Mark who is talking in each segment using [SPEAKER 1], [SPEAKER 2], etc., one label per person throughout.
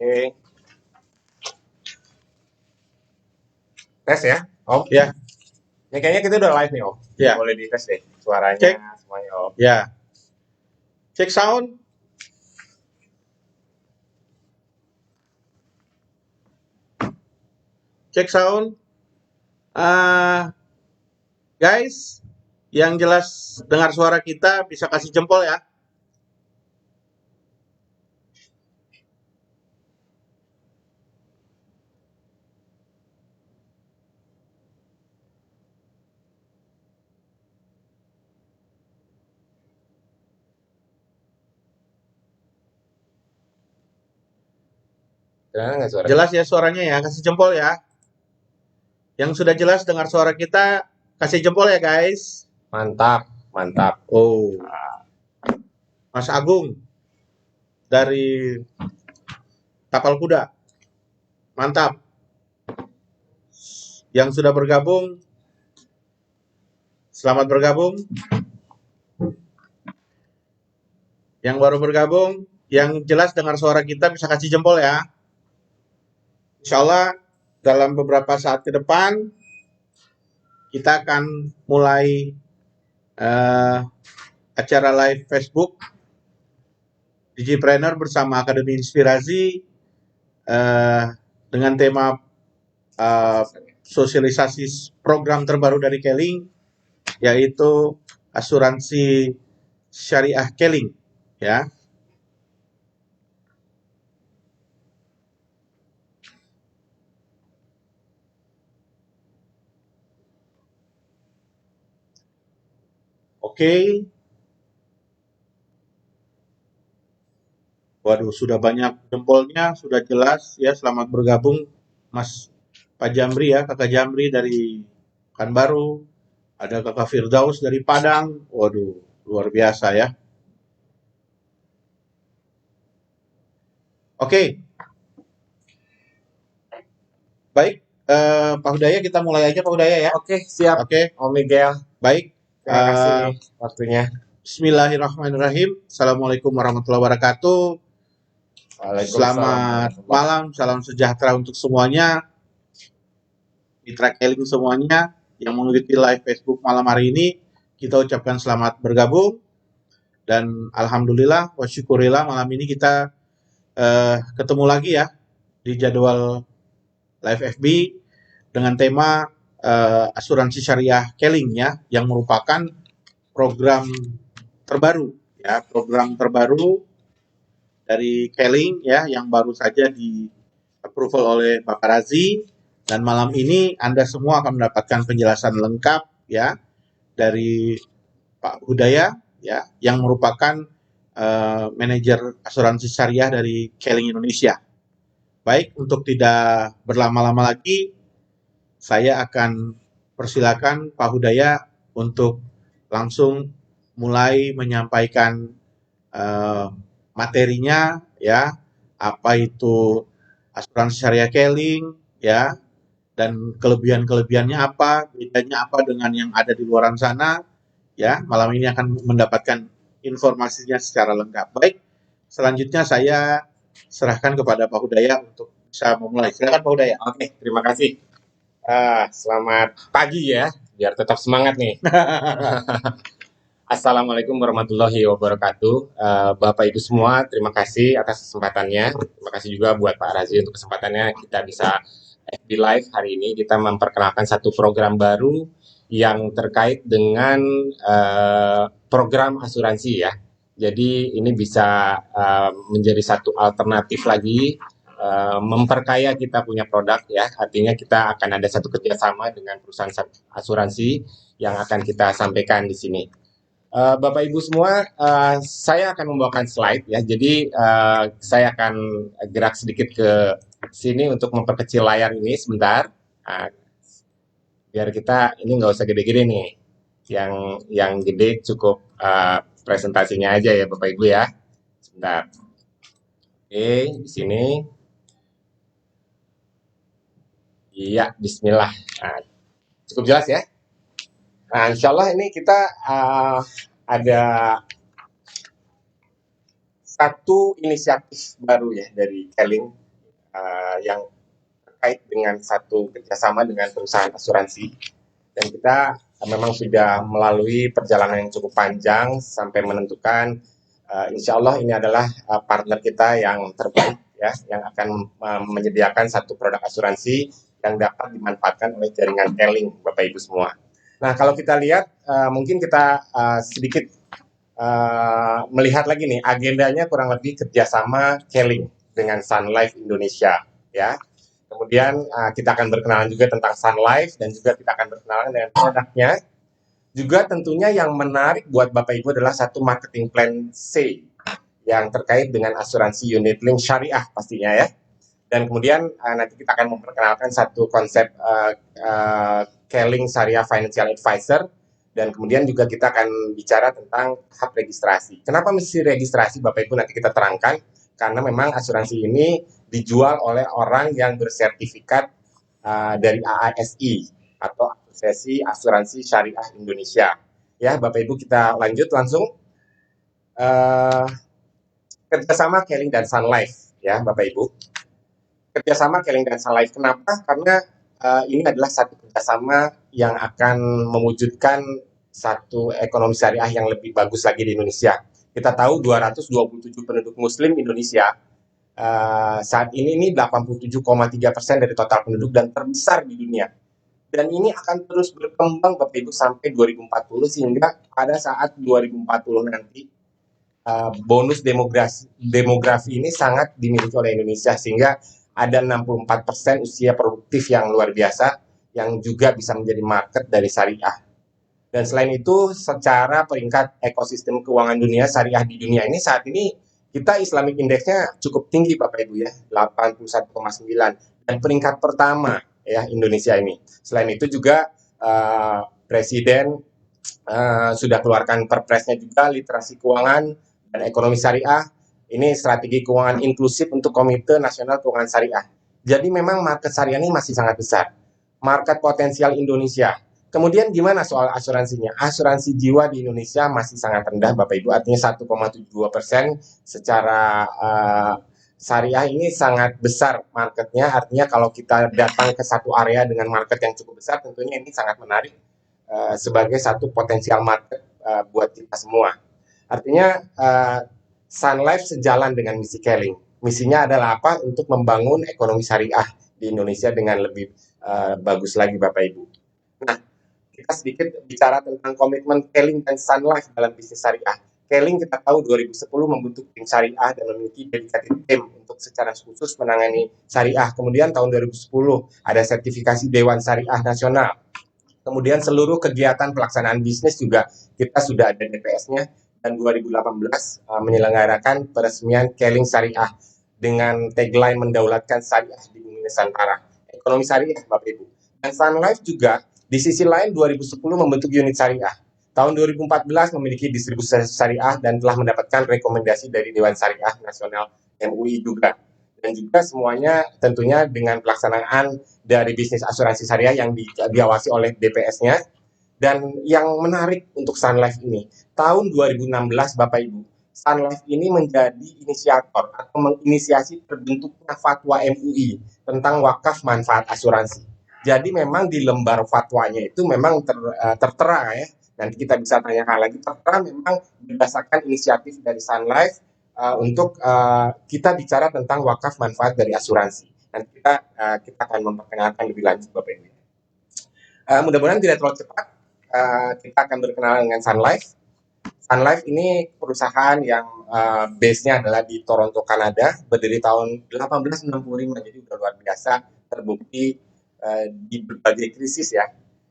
[SPEAKER 1] Oke, tes ya, Om.
[SPEAKER 2] Ya,
[SPEAKER 1] Ini kayaknya kita udah live nih, Om.
[SPEAKER 2] ya.
[SPEAKER 1] Boleh dites deh suaranya
[SPEAKER 2] Cek.
[SPEAKER 1] semuanya, Om.
[SPEAKER 2] Ya. Cek sound. Cek sound. Guys, yang jelas dengar suara kita bisa kasih jempol ya.
[SPEAKER 1] Kedengeran nggak suara?
[SPEAKER 2] Jelas ya suaranya ya, kasih jempol ya. Yang sudah jelas dengar suara kita, kasih jempol ya guys.
[SPEAKER 1] Mantap, mantap.
[SPEAKER 2] Oh, Mas Agung dari Tapal Kuda. Mantap. Yang sudah bergabung, selamat bergabung. Yang baru bergabung, yang jelas dengar suara kita bisa kasih jempol ya. Insya Allah dalam beberapa saat ke depan kita akan mulai acara live Facebook Digipreneur bersama Akademi Inspirasi dengan tema sosialisasi program terbaru dari Keling, yaitu asuransi syariah Keling, ya. Oke. Waduh, sudah banyak jempolnya, sudah jelas ya. Selamat bergabung Mas Pak Jamri ya, Kakak Jamri dari Pekanbaru. Ada Kakak Firdaus dari Padang. Waduh, luar biasa ya. Oke. Baik, Pak Hudaya, kita mulai aja Pak Hudaya ya.
[SPEAKER 1] Oke, siap.
[SPEAKER 2] Oke,
[SPEAKER 1] Om Miguel,
[SPEAKER 2] baik.
[SPEAKER 1] terima kasih nih waktunya.
[SPEAKER 2] Bismillahirrahmanirrahim. Assalamualaikum warahmatullahi wabarakatuh.
[SPEAKER 1] Waalaikumsalam.
[SPEAKER 2] Selamat malam, salam sejahtera untuk semuanya. Mitra Keling semuanya yang mengikuti live Facebook malam hari ini, kita ucapkan selamat bergabung. Dan alhamdulillah, wa syukurillah malam ini kita ketemu lagi ya di jadwal live FB dengan tema asuransi syariah Keling ya, yang merupakan program terbaru ya, program terbaru dari Keling ya, yang baru saja di approval oleh Bapak Razi. Dan malam ini Anda semua akan mendapatkan penjelasan lengkap ya dari Pak Hudaya ya, yang merupakan manajer asuransi syariah dari Keling Indonesia. Baik, untuk tidak berlama-lama lagi, saya akan persilakan Pak Hudaya untuk langsung mulai menyampaikan materinya ya, apa itu asuransi syariah Keling ya, dan kelebihan-kelebihannya apa, bedanya apa dengan yang ada di luaran sana ya. Malam ini akan mendapatkan informasinya secara lengkap. Baik, selanjutnya saya serahkan kepada Pak Hudaya untuk bisa memulai. Silakan Pak Hudaya.
[SPEAKER 1] Oke, terima kasih. Selamat pagi ya, biar tetap semangat nih. Assalamualaikum warahmatullahi wabarakatuh. Bapak Ibu semua, terima kasih atas kesempatannya. Terima kasih juga buat Pak Razi untuk kesempatannya kita bisa FB Live hari ini. Kita memperkenalkan satu program baru yang terkait dengan program asuransi ya. Jadi ini bisa menjadi satu alternatif lagi memperkaya kita punya produk ya. Artinya kita akan ada satu kerjasama dengan perusahaan asuransi yang akan kita sampaikan di sini. Bapak Ibu semua, saya akan membawakan slide ya. Jadi saya akan gerak sedikit ke sini untuk memperkecil layar ini sebentar. Biar kita ini nggak usah gede-gede nih. Yang gede cukup presentasinya aja ya Bapak Ibu ya. Sebentar. Oke, di sini. Iya, Bismillah. Cukup jelas ya. Nah, insya Allah ini kita ada satu inisiatif baru ya dari Keling yang terkait dengan satu kerjasama dengan perusahaan asuransi, dan kita memang sudah melalui perjalanan yang cukup panjang sampai menentukan insya Allah ini adalah partner kita yang terbaik ya, yang akan menyediakan satu produk asuransi yang dapat dimanfaatkan oleh jaringan Keling, Bapak Ibu semua. Nah, kalau kita lihat mungkin kita sedikit melihat lagi nih agendanya, kurang lebih kerjasama Keling dengan Sun Life Indonesia ya. Kemudian kita akan berkenalan juga tentang Sun Life dan juga kita akan berkenalan dengan produknya. Juga tentunya yang menarik buat Bapak Ibu adalah satu marketing plan C yang terkait dengan asuransi unit link syariah pastinya ya. Dan kemudian nanti kita akan memperkenalkan satu konsep Keling Syariah Financial Advisor, dan kemudian juga kita akan bicara tentang tahap registrasi. Kenapa mesti registrasi Bapak Ibu, nanti kita terangkan, karena memang asuransi ini dijual oleh orang yang bersertifikat dari AASI atau Asosiasi Asuransi Syariah Indonesia. Ya, Bapak Ibu, kita lanjut langsung. Kerjasama Keling dan Sun Life ya, Bapak Ibu. Kerjasama Keling dan Sun Life, kenapa? Karena ini adalah satu kerjasama yang akan mewujudkan satu ekonomi syariah yang lebih bagus lagi di Indonesia. Kita tahu 227 penduduk Muslim Indonesia saat ini 87,3% dari total penduduk dan terbesar di dunia. Dan ini akan terus berkembang Bapak Ibu sampai 2040, sehingga pada saat 2040 nanti bonus demografi ini sangat dimiliki oleh Indonesia, sehingga ada 64% usia produktif yang luar biasa yang juga bisa menjadi market dari syariah. Dan selain itu, secara peringkat ekosistem keuangan dunia, syariah di dunia ini saat ini kita Islamic Index-nya cukup tinggi Bapak Ibu ya, 81,9, dan peringkat pertama ya Indonesia ini. Selain itu juga Presiden sudah keluarkan perpresnya juga, literasi keuangan dan ekonomi syariah. Ini strategi keuangan inklusif untuk Komite Nasional Keuangan Syariah. Jadi memang market syariah ini masih sangat besar. Market potensial Indonesia. Kemudian gimana soal asuransinya? Asuransi jiwa di Indonesia masih sangat rendah Bapak Ibu, artinya 1,72%. Secara syariah ini sangat besar marketnya, artinya kalau kita datang ke satu area dengan market yang cukup besar, tentunya ini sangat menarik sebagai satu potensial market buat kita semua. Artinya Sun Life sejalan dengan misi Keling. Misinya adalah apa? Untuk membangun ekonomi syariah di Indonesia dengan lebih bagus lagi Bapak Ibu. Nah, kita sedikit bicara tentang komitmen Keling dan Sun Life dalam bisnis syariah. Keling kita tahu 2010 membentuk tim syariah dan memiliki dedicated tim untuk secara khusus menangani syariah. Kemudian tahun 2010 ada sertifikasi Dewan Syariah Nasional. Kemudian seluruh kegiatan pelaksanaan bisnis juga kita sudah ada DPS-nya, dan 2018 menyelenggarakan peresmian Keling Syariah dengan tagline mendaulatkan syariah di bumi Nusantara. Ekonomi syariah Bapak Ibu. Dan Sun Life juga di sisi lain 2010 membentuk unit syariah. Tahun 2014 memiliki distribusi syariah dan telah mendapatkan rekomendasi dari Dewan Syariah Nasional MUI juga. Dan juga semuanya tentunya dengan pelaksanaan dari bisnis asuransi syariah yang diawasi oleh DPS-nya. Dan yang menarik untuk Sun Life ini, tahun 2016 Bapak Ibu, Sun Life ini menjadi inisiator atau menginisiasi terbentuknya fatwa MUI tentang wakaf manfaat asuransi. Jadi memang di lembar fatwanya itu memang tertera ya, nanti kita bisa tanyakan lagi, tertera memang berdasarkan inisiatif dari Sun Life untuk kita bicara tentang wakaf manfaat dari asuransi. Nanti kita akan memperkenalkan lebih lanjut Bapak Ibu. Mudah-mudahan tidak terlalu cepat. Kita akan berkenalan dengan Sun Life. Sun Life ini perusahaan yang base-nya adalah di Toronto, Kanada, berdiri tahun 1865, jadi udah luar biasa, terbukti di berbagai krisis ya,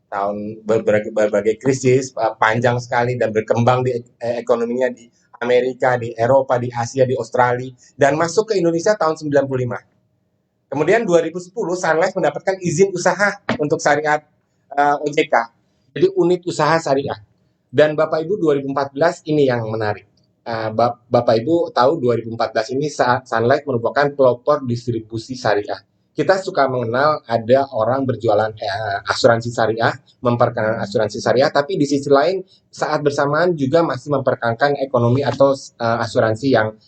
[SPEAKER 1] tahun berbagai krisis panjang sekali, dan berkembang di ekonominya di Amerika, di Eropa, di Asia, di Australia, dan masuk ke Indonesia tahun 95. Kemudian 2010 Sun Life mendapatkan izin usaha untuk syariat OJK. Jadi unit usaha syariah. Dan Bapak Ibu 2014 ini yang menarik. Bapak Ibu tahu 2014 ini saat Sun Life merupakan pelopor distribusi syariah. Kita suka mengenal ada orang berjualan asuransi syariah, memperkenalkan asuransi syariah, tapi di sisi lain saat bersamaan juga masih memperkenalkan ekonomi atau asuransi yang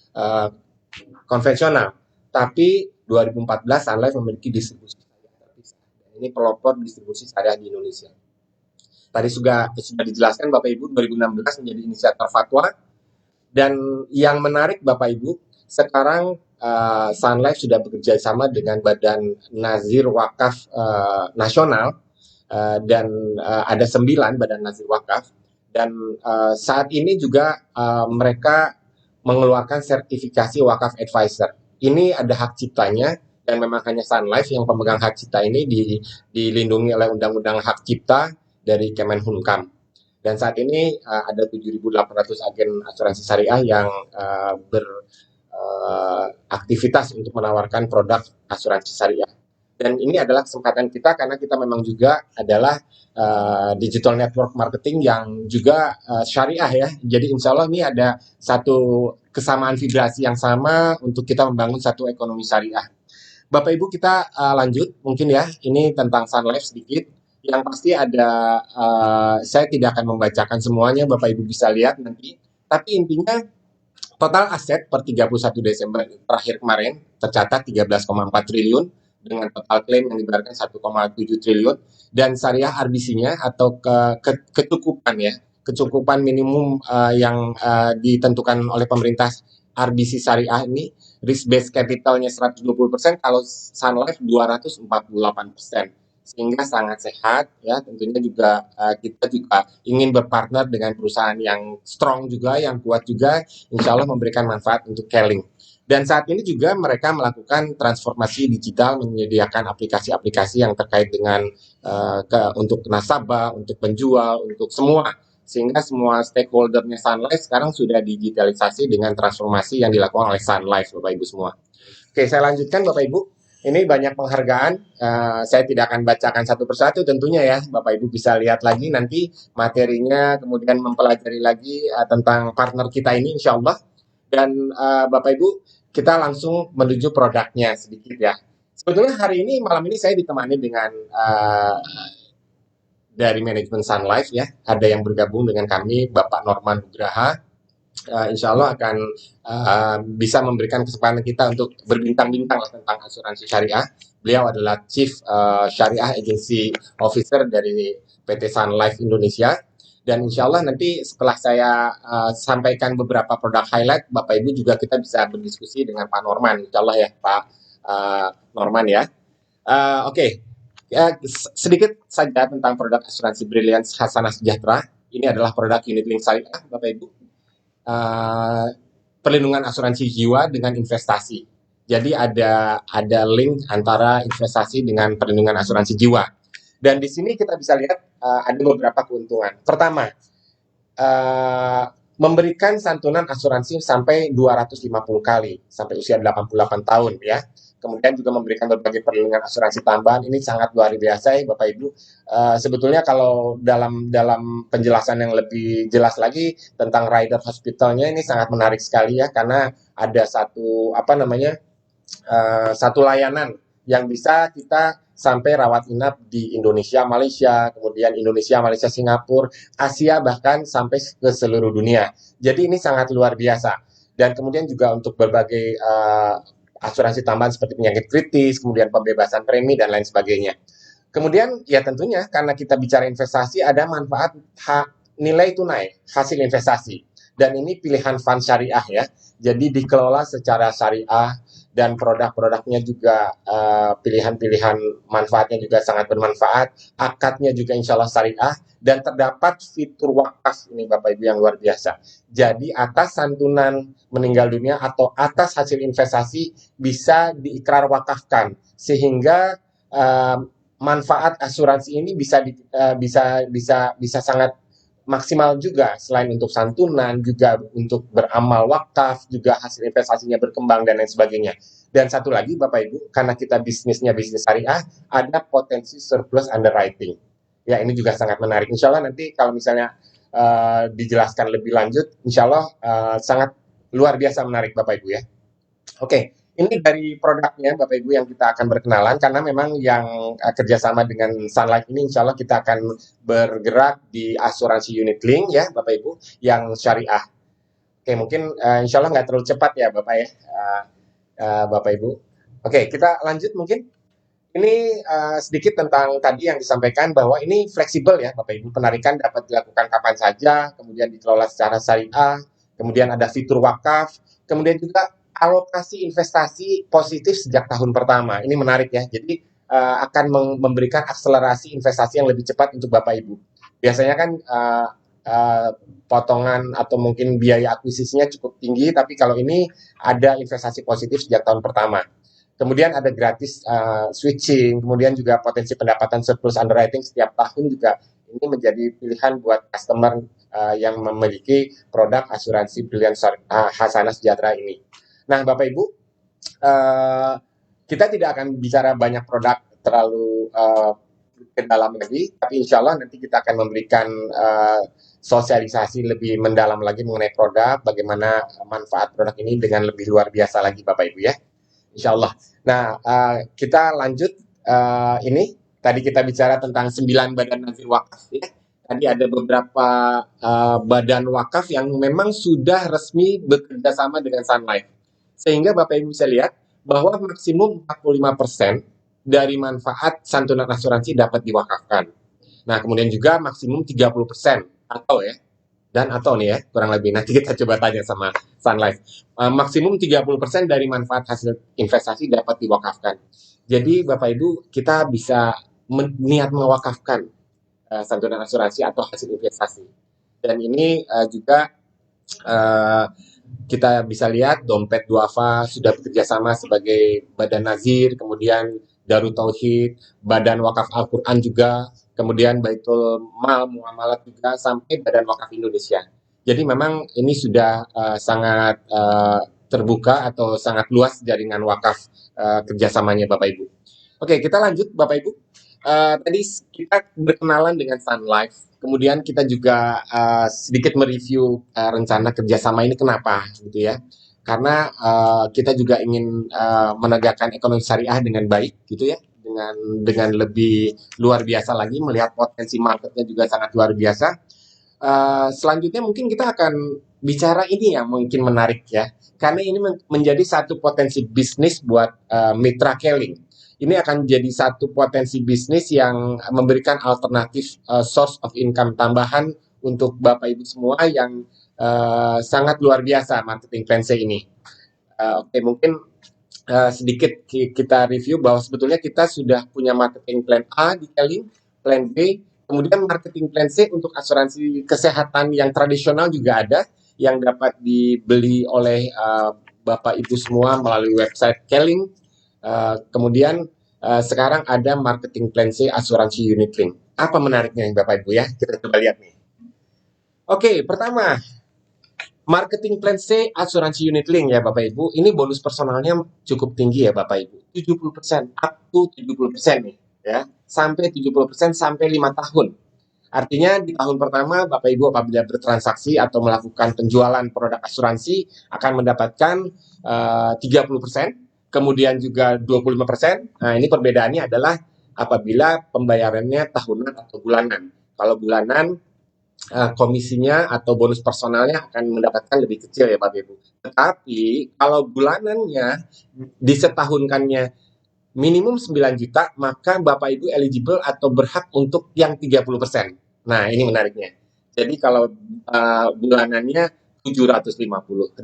[SPEAKER 1] konvensional. Tapi 2014 Sun Life memiliki distribusi syariah terpisah. Dan ini pelopor distribusi syariah di Indonesia. Tadi sudah dijelaskan Bapak Ibu, 2016 menjadi inisiator fatwa. Dan yang menarik Bapak Ibu, sekarang Sun Life sudah bekerja sama dengan Badan Nazir Wakaf Nasional, dan ada 9 Badan Nazir Wakaf. Dan saat ini juga mereka mengeluarkan sertifikasi Wakaf Advisor. Ini ada hak ciptanya, dan memang hanya Sun Life yang pemegang hak cipta ini dilindungi oleh Undang-Undang Hak Cipta dari Kemenhumkam. Dan saat ini ada 7.800 agen asuransi syariah yang beraktivitas untuk menawarkan produk asuransi syariah. Dan ini adalah kesempatan kita karena kita memang juga adalah digital network marketing yang juga syariah ya. Jadi insya Allah ini ada satu kesamaan vibrasi yang sama untuk kita membangun satu ekonomi syariah. Bapak Ibu kita lanjut mungkin ya, ini tentang Sun Life sedikit. Yang pasti ada, saya tidak akan membacakan semuanya, Bapak Ibu bisa lihat nanti. Tapi intinya total aset per 31 Desember terakhir kemarin tercatat 13,4 triliun dengan total klaim yang dibayarkan 1,7 triliun, dan syariah RBC-nya atau kecukupan minimum yang ditentukan oleh pemerintah RBC syariah ini risk based capitalnya 120%, kalau Sun Life 248%. Sehingga sangat sehat ya, tentunya juga kita juga ingin berpartner dengan perusahaan yang strong juga, yang kuat juga, insya Allah memberikan manfaat untuk Keling. Dan saat ini juga mereka melakukan transformasi digital, menyediakan aplikasi-aplikasi yang terkait dengan untuk nasabah, untuk penjual, untuk semua, sehingga semua stakeholdernya Sun Life sekarang sudah digitalisasi dengan transformasi yang dilakukan oleh Sun Life, Bapak Ibu semua. Oke, saya lanjutkan Bapak Ibu. Ini banyak penghargaan, saya tidak akan bacakan satu persatu tentunya ya, Bapak Ibu bisa lihat lagi nanti materinya, kemudian mempelajari lagi tentang partner kita ini insya Allah. Dan Bapak Ibu, kita langsung menuju produknya sedikit ya. Sebetulnya hari ini, malam ini saya ditemani dengan dari manajemen Sun Life ya, ada yang bergabung dengan kami, Bapak Norman Nugraha. Insya Allah akan bisa memberikan kesempatan kita untuk berbincang-bincang tentang asuransi syariah. Beliau adalah Chief Syariah Agency Officer dari PT Sun Life Indonesia. Dan insya Allah nanti setelah saya sampaikan beberapa produk highlight, Bapak Ibu juga kita bisa berdiskusi dengan Pak Norman. Insya Allah ya Pak Norman ya. Oke. Sedikit saja tentang produk asuransi Brilliance Hasanah Sejahtera. Ini adalah produk unit link syariah Bapak Ibu. Perlindungan asuransi jiwa dengan investasi. Jadi ada link antara investasi dengan perlindungan asuransi jiwa. Dan di sini kita bisa lihat ada beberapa keuntungan. Pertama, memberikan santunan asuransi sampai 250 kali sampai usia 88 tahun ya. Kemudian juga memberikan berbagai perlindungan asuransi tambahan. Ini sangat luar biasa ya Bapak Ibu. Sebetulnya kalau dalam penjelasan yang lebih jelas lagi tentang rider hospitalnya, ini sangat menarik sekali ya, karena ada satu layanan yang bisa kita sampai rawat inap di Indonesia, Malaysia, kemudian Indonesia, Malaysia, Singapura, Asia, bahkan sampai ke seluruh dunia. Jadi ini sangat luar biasa. Dan kemudian juga untuk berbagai asuransi tambahan seperti penyakit kritis, kemudian pembebasan premi, dan lain sebagainya. Kemudian ya tentunya karena kita bicara investasi, ada manfaat nilai tunai, hasil investasi. Dan ini pilihan fund syariah ya, jadi dikelola secara syariah, dan produk-produknya juga pilihan-pilihan manfaatnya juga sangat bermanfaat, akadnya juga insya Allah syariah, dan terdapat fitur wakaf ini Bapak Ibu yang luar biasa. Jadi atas santunan meninggal dunia atau atas hasil investasi bisa diikrar wakafkan, sehingga manfaat asuransi ini bisa sangat maksimal juga, selain untuk santunan juga untuk beramal wakaf, juga hasil investasinya berkembang dan lain sebagainya. Dan satu lagi Bapak Ibu, karena kita bisnisnya bisnis syariah, ada potensi surplus underwriting. Ya ini juga sangat menarik. Insya Allah nanti kalau misalnya dijelaskan lebih lanjut, insya Allah sangat luar biasa menarik Bapak Ibu ya. Oke. Ini dari produknya Bapak Ibu yang kita akan berkenalan, karena memang yang kerjasama dengan Sun Life ini insya Allah kita akan bergerak di asuransi unit link ya Bapak Ibu yang syariah. Oke, mungkin insya Allah nggak terlalu cepat ya Bapak ya, Bapak Ibu. Oke, kita lanjut mungkin. Ini sedikit tentang tadi yang disampaikan bahwa ini fleksibel ya Bapak Ibu, penarikan dapat dilakukan kapan saja, kemudian dikelola secara syariah, kemudian ada fitur wakaf, kemudian juga alokasi investasi positif sejak tahun pertama. Ini menarik ya. Jadi akan memberikan akselerasi investasi yang lebih cepat untuk Bapak Ibu. Biasanya kan uh, potongan atau mungkin biaya akuisisinya cukup tinggi, tapi kalau ini ada investasi positif sejak tahun pertama. Kemudian ada gratis switching, kemudian juga potensi pendapatan surplus underwriting setiap tahun juga ini menjadi pilihan buat customer yang memiliki produk asuransi Brilliant Hasanah Sejahtera ini. Nah, Bapak Ibu, uh, kita tidak akan bicara banyak produk terlalu ke dalam lagi, tapi insya Allah nanti kita akan memberikan sosialisasi lebih mendalam lagi mengenai produk, bagaimana manfaat produk ini dengan lebih luar biasa lagi Bapak Ibu ya. Insya Allah. Nah, kita lanjut ini. Tadi kita bicara tentang 9 badan nazir wakaf. Ya. Tadi ada beberapa badan wakaf yang memang sudah resmi bekerja sama dengan Sun Life. Sehingga Bapak Ibu bisa lihat bahwa maksimum 45% dari manfaat santunan asuransi dapat diwakafkan. Nah, kemudian juga maksimum 30% atau ya, dan atau nih ya, kurang lebih. Nanti kita coba tanya sama Sun Life. Maksimum 30% dari manfaat hasil investasi dapat diwakafkan. Jadi Bapak Ibu, kita bisa niat mewakafkan santunan asuransi atau hasil investasi. Dan ini juga kita bisa lihat Dompet Duafa sudah bekerja sama sebagai badan nazir, kemudian Darut Tauhid, Badan Wakaf Al-Quran juga, kemudian Baitul Mal Muamalat juga, sampai Badan Wakaf Indonesia. Jadi memang ini sudah sangat terbuka atau sangat luas jaringan wakaf kerjasamanya Bapak Ibu. Oke, kita lanjut Bapak Ibu. Tadi kita berkenalan dengan Sun Life, kemudian kita juga sedikit mereview rencana kerjasama ini kenapa gitu ya. Karena kita juga ingin menegakkan ekonomi syariah dengan baik gitu ya, dengan lebih luar biasa lagi, melihat potensi marketnya juga sangat luar biasa. Selanjutnya mungkin kita akan bicara ini yang mungkin menarik ya, karena ini menjadi satu potensi bisnis buat mitra Keling. Ini akan jadi satu potensi bisnis yang memberikan alternatif source of income tambahan untuk Bapak Ibu semua yang sangat luar biasa marketing plan C ini. Oke, mungkin sedikit kita review bahwa sebetulnya kita sudah punya marketing plan A di Keling, plan B, kemudian marketing plan C untuk asuransi kesehatan yang tradisional juga ada yang dapat dibeli oleh Bapak Ibu semua melalui website Keling. Kemudian sekarang ada marketing plan C asuransi unit link. Apa menariknya Bapak Ibu ya? Kita coba lihat nih. Oke, pertama marketing plan C asuransi unit link ya Bapak Ibu. Ini bonus personalnya cukup tinggi ya Bapak Ibu. 70%, up to 70% nih ya. Sampai 70% sampai 5 tahun. Artinya di tahun pertama Bapak Ibu apabila bertransaksi atau melakukan penjualan produk asuransi akan mendapatkan 30%, kemudian juga 25%. Nah, ini perbedaannya adalah apabila pembayarannya tahunan atau bulanan. Kalau bulanan komisinya atau bonus personalnya akan mendapatkan lebih kecil ya Bapak Ibu. Tetapi kalau bulanannya disetahunkannya minimum 9 juta, maka Bapak Ibu eligible atau berhak untuk yang 30%. Nah, ini menariknya. Jadi kalau bulanannya 750.000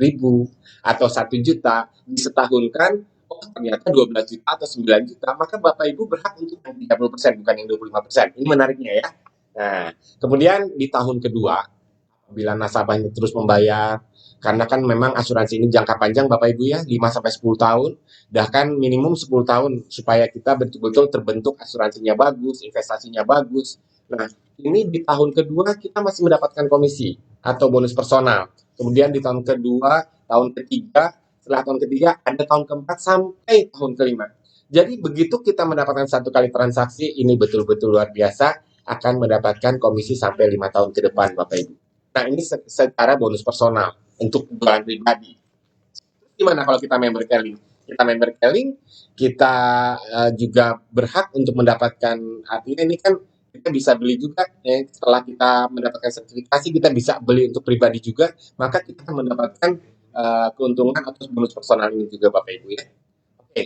[SPEAKER 1] atau 1 juta disetahunkan, oh ternyata 12 juta atau 9 juta, maka Bapak Ibu berhak untuk yang 30%, bukan yang 25%. Ini menariknya ya. Nah, kemudian di tahun kedua, bila nasabahnya terus membayar, karena kan memang asuransi ini jangka panjang Bapak Ibu ya, 5-10 tahun, bahkan minimum 10 tahun supaya kita betul-betul terbentuk asuransinya bagus, investasinya bagus. Nah, ini di tahun kedua kita masih mendapatkan komisi atau bonus personal. Kemudian di tahun kedua, tahun ketiga, setelah tahun ketiga ada tahun keempat sampai tahun kelima. Jadi begitu kita mendapatkan satu kali transaksi, ini betul-betul luar biasa, akan mendapatkan komisi sampai 5 tahun ke depan Bapak Ibu. Nah, ini secara bonus personal untuk kebutuhan pribadi. Gimana kalau kita member Keling? Kita member Keling, kita juga berhak untuk mendapatkan, artinya ini kan kita bisa beli juga ya, setelah kita mendapatkan sertifikasi kita bisa beli untuk pribadi juga, maka kita akan mendapatkan keuntungan atau bonus personal ini juga Bapak Ibu ya. Oke.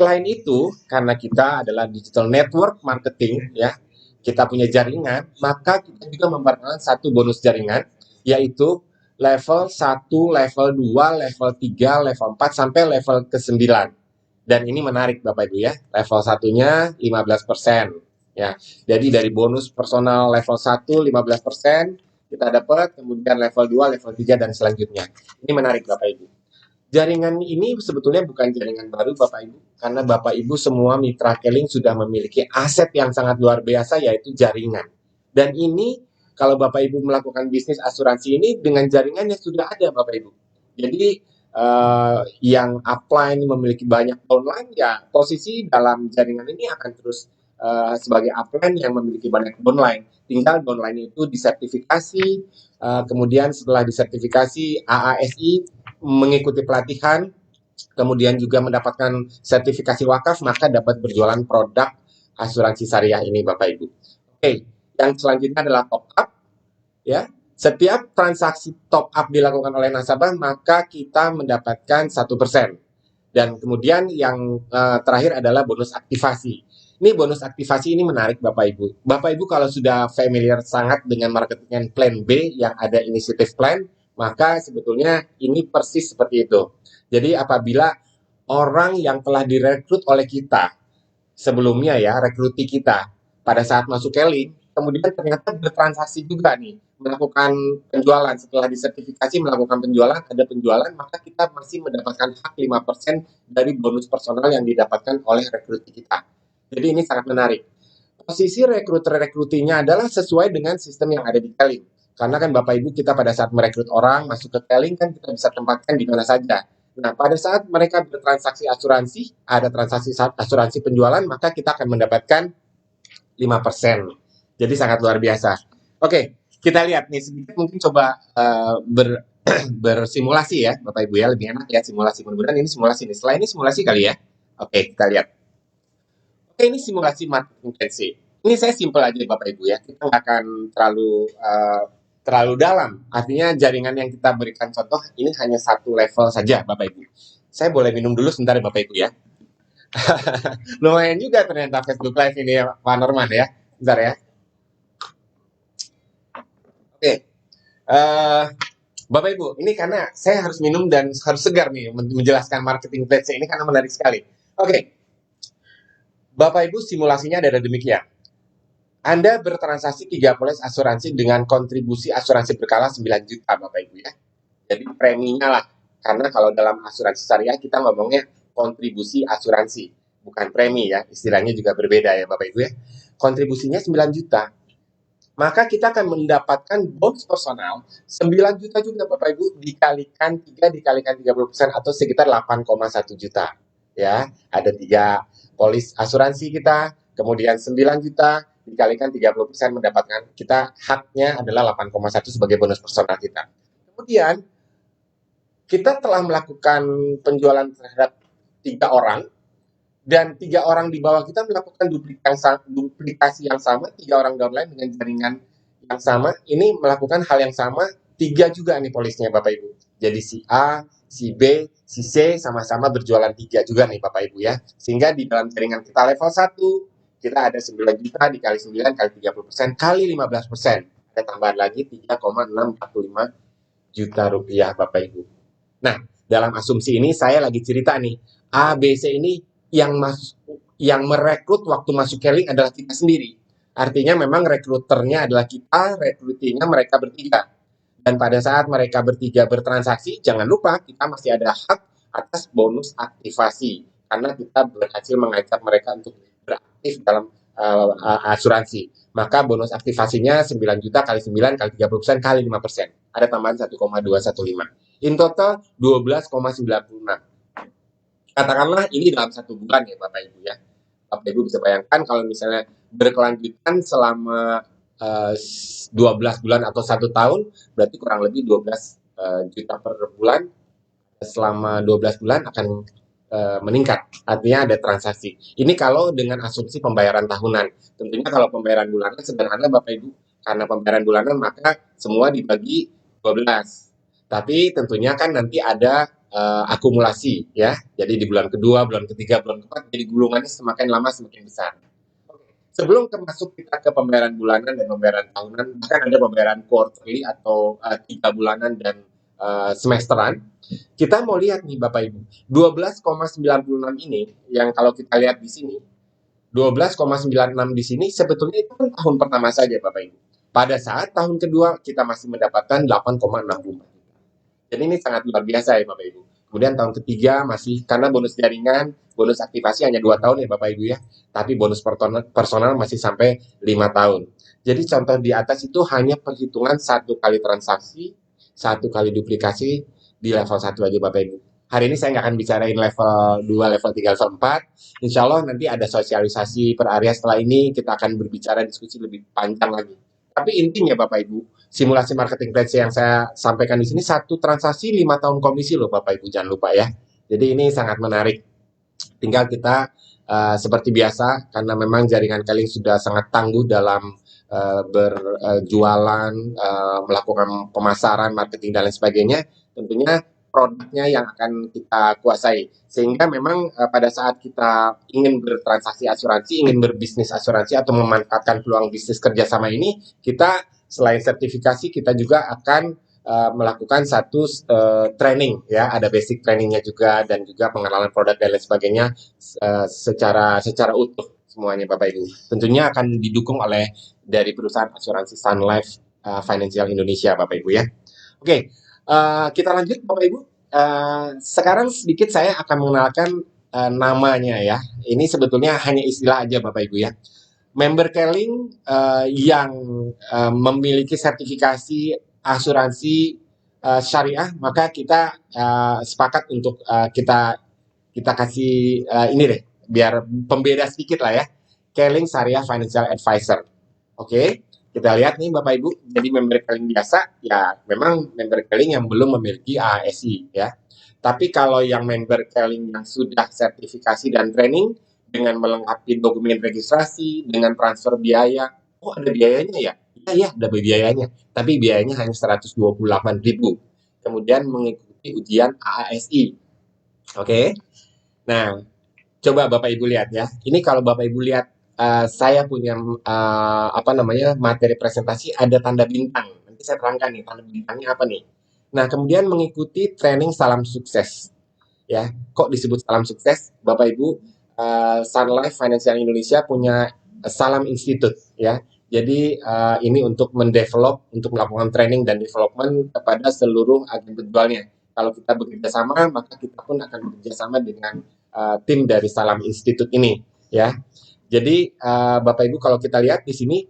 [SPEAKER 1] Selain itu, karena kita adalah digital network marketing, ya, kita punya jaringan, maka kita juga memperkenalkan satu bonus jaringan, yaitu level 1, level 2, level 3, level 4, sampai level ke-9. Dan ini menarik Bapak Ibu ya, level satunya 15%. Ya, jadi dari bonus personal level 1 15% kita dapat, kemudian level 2, level 3, dan selanjutnya. Ini menarik Bapak Ibu. Jaringan ini sebetulnya bukan jaringan baru Bapak Ibu, karena Bapak Ibu semua mitra Keling sudah memiliki aset yang sangat luar biasa, yaitu jaringan. Dan ini kalau Bapak Ibu melakukan bisnis asuransi ini dengan jaringan yang sudah ada Bapak Ibu. Jadi yang upline memiliki banyak downline, ya posisi dalam jaringan ini akan terus sebagai upline yang memiliki banyak downline. Tinggal downline itu disertifikasi, kemudian setelah disertifikasi AASI, mengikuti pelatihan, kemudian juga mendapatkan sertifikasi wakaf, maka dapat berjualan produk asuransi syariah ini Bapak Ibu. Oke, yang selanjutnya adalah top up. Ya, setiap transaksi top up dilakukan oleh nasabah, maka kita mendapatkan 1%. Dan kemudian yang terakhir adalah bonus aktivasi. Ini bonus aktivasi ini menarik Bapak Ibu. Bapak Ibu kalau sudah familiar sangat dengan marketing plan B yang ada inisiatif plan, maka sebetulnya ini persis seperti itu. Jadi apabila orang yang telah direkrut oleh kita sebelumnya, ya, rekruti kita pada saat masuk Keling, kemudian ternyata bertransaksi juga nih, melakukan penjualan setelah disertifikasi, melakukan penjualan, ada penjualan, maka kita masih mendapatkan hak 5% dari bonus personal yang didapatkan oleh rekruti kita. Jadi ini sangat menarik. Posisi rekrutinya adalah sesuai dengan sistem yang ada di Keling. Karena kan Bapak Ibu, kita pada saat merekrut orang masuk ke Keling kan kita bisa tempatkan di mana saja. Nah, pada saat mereka bertransaksi asuransi, ada transaksi asuransi penjualan, maka kita akan mendapatkan 5%. Jadi sangat luar biasa. Oke, kita lihat nih sedikit, mungkin coba bersimulasi ya Bapak Ibu ya, lebih enak ya simulasi. Mudah-mudahan ini simulasi nih. Setelah ini simulasi kali ya. Oke, kita lihat. Oke, ini simulasi marketing plan C. Ini saya simpel aja Bapak Ibu ya. Kita nggak akan terlalu dalam. Artinya jaringan yang kita berikan contoh ini hanya satu level saja Bapak Ibu. Saya boleh minum dulu sebentar Bapak Ibu ya. Lumayan juga ternyata Facebook Live ini ya Pak Norman ya. Bentar ya. Oke. Bapak Ibu, ini karena saya harus minum dan harus segar nih menjelaskan marketing plan C ini karena menarik sekali. Oke. Bapak Ibu, simulasinya ada demikian. Anda bertransaksi 3 polis asuransi dengan kontribusi asuransi berkala 9 juta Bapak Ibu ya. Jadi preminya lah. Karena kalau dalam asuransi syariah kita ngomongnya kontribusi asuransi, bukan premi ya. Istilahnya juga berbeda ya Bapak Ibu ya. Kontribusinya 9 juta. Maka kita akan mendapatkan bonus personal 9 juta juga Bapak Ibu, dikalikan 3 dikalikan 30% atau sekitar 8,1 juta. Ya, ada 3 polis asuransi kita, kemudian 9 juta dikalikan 30% mendapatkan, kita haknya adalah 8,1 sebagai bonus personal kita. Kemudian kita telah melakukan penjualan terhadap 3 orang, dan 3 orang di bawah kita melakukan duplikasi yang sama, 3 orang downline dengan jaringan yang sama, ini melakukan hal yang sama, 3 juga nih polisnya Bapak Ibu. Jadi si A, si B, si C sama-sama berjualan 3 juga nih Bapak Ibu ya. Sehingga di dalam jaringan kita level 1, kita ada 9 juta dikali 9 kali 30% kali 15%. Ada tambahan lagi 3,645 juta rupiah Bapak Ibu. Nah, dalam asumsi ini saya lagi cerita nih, A, B, C ini yang merekrut waktu masuk Keling adalah kita sendiri. Artinya memang rekruternya adalah kita, rekrutinya mereka bertiga. Dan pada saat mereka bertiga bertransaksi, jangan lupa kita masih ada hak atas bonus aktivasi. Karena kita berhasil mengajak mereka untuk beraktif dalam asuransi. Maka bonus aktivasinya 9 juta kali 9 kali 30% kali 5%. Ada tambahan 1,215. In total 12,96. Katakanlah ini dalam 1 bulan ya Bapak Ibu ya. Bapak Ibu bisa bayangkan kalau misalnya berkelanjutan selama 12 bulan atau 1 tahun, berarti kurang lebih 12 juta per bulan. Selama 12 bulan akan meningkat, artinya ada transaksi. Ini kalau dengan asumsi pembayaran tahunan. Tentunya kalau pembayaran bulanan sederhana Bapak Ibu, karena pembayaran bulanan maka semua dibagi 12. Tapi tentunya kan nanti ada akumulasi ya. Jadi di bulan kedua, bulan ketiga, bulan keempat, jadi gulungannya semakin lama semakin besar. Sebelum masuk kita ke pembayaran bulanan dan pembayaran tahunan, bahkan ada pembayaran quarterly atau 3 bulanan dan semesteran, kita mau lihat nih Bapak Ibu, 12,96 ini yang kalau kita lihat di sini, 12,96 di sini sebetulnya itu kan tahun pertama saja Bapak Ibu. Pada saat tahun kedua kita masih mendapatkan 8,64. Jadi ini sangat luar biasa ya Bapak Ibu. Kemudian tahun ketiga masih karena bonus jaringan, bonus aktivasi hanya 2 tahun ya Bapak Ibu ya. Tapi bonus personal masih sampai 5 tahun. Jadi contoh di atas itu hanya perhitungan 1 kali transaksi, 1 kali duplikasi di level 1 aja Bapak Ibu. Hari ini saya nggak akan bicarain level 2, level 3, level 4. Insya Allah nanti ada sosialisasi per area setelah ini, kita akan berbicara diskusi lebih panjang lagi. Tapi intinya Bapak Ibu, simulasi marketing plan yang saya sampaikan di sini, 1 transaksi 5 tahun komisi loh Bapak Ibu, jangan lupa ya. Jadi ini sangat menarik. Tinggal kita seperti biasa, karena memang jaringan Keling sudah sangat tangguh dalam berjualan, melakukan pemasaran, marketing, dan lain sebagainya, tentunya produknya yang akan kita kuasai. Sehingga memang pada saat kita ingin bertransaksi asuransi, ingin berbisnis asuransi atau memanfaatkan peluang bisnis kerjasama ini, kita selain sertifikasi, kita juga akan melakukan satu training ya, ada basic trainingnya juga dan juga pengenalan produk dan lain sebagainya secara utuh semuanya Bapak Ibu. Tentunya akan didukung oleh dari perusahaan asuransi Sun Life Financial Indonesia Bapak Ibu ya. Oke, kita lanjut Bapak Ibu. Sekarang sedikit saya akan mengenalkan namanya ya. Ini sebetulnya hanya istilah aja Bapak Ibu ya. Member Keling yang memiliki sertifikasi asuransi syariah, maka kita sepakat untuk kita kasih ini deh, biar pembeda sedikit lah ya. Keling Syariah Financial Advisor. Oke, kita lihat nih Bapak Ibu. Jadi member Keling biasa ya memang member Keling yang belum memiliki AASI ya. Tapi kalau yang member Keling yang sudah sertifikasi dan training dengan melengkapi dokumen registrasi, dengan transfer biaya, oh ada biayanya ya? Iya, ada biayanya. Tapi biayanya hanya 128.000. Kemudian mengikuti ujian AASI. Oke. Nah, coba Bapak Ibu lihat ya. Ini kalau Bapak Ibu lihat saya punya materi presentasi ada tanda bintang. Nanti saya terangkan nih tanda bintangnya apa nih. Nah, kemudian mengikuti training Salam Sukses. Ya, kok disebut Salam Sukses? Bapak Ibu, Sun Life Financial Indonesia punya Salam Institute ya. Jadi ini untuk mendevelop, untuk melakukan training dan development kepada seluruh agen penjualnya. Kalau kita bekerja sama, maka kita pun akan bekerja sama dengan tim dari Salam Institute ini ya. Jadi Bapak Ibu kalau kita lihat di sini,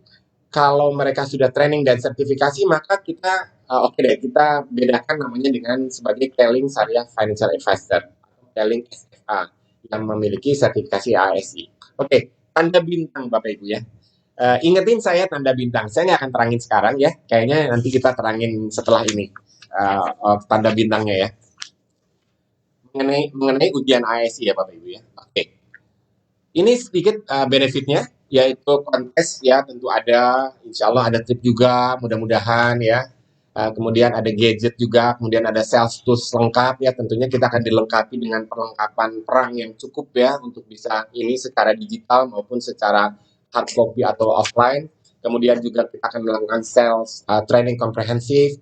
[SPEAKER 1] kalau mereka sudah training dan sertifikasi, maka kita kita bedakan namanya dengan sebagai Keling Syariah Financial Advisor, Keling SFA yang memiliki sertifikasi ASI. Oke, tanda bintang Bapak Ibu ya. Ingetin saya tanda bintang. Saya nggak akan terangin sekarang ya. Kayaknya nanti kita terangin setelah ini tanda bintangnya ya. Mengenai ujian ASI ya Bapak Ibu ya. Oke. Ini sedikit benefitnya, yaitu kontes ya tentu ada. Insya Allah ada trip juga mudah-mudahan ya. Kemudian ada gadget juga, kemudian ada sales tools lengkap ya, tentunya kita akan dilengkapi dengan perlengkapan perang yang cukup ya untuk bisa ini secara digital maupun secara hard copy atau offline. Kemudian juga kita akan melakukan sales training komprehensif,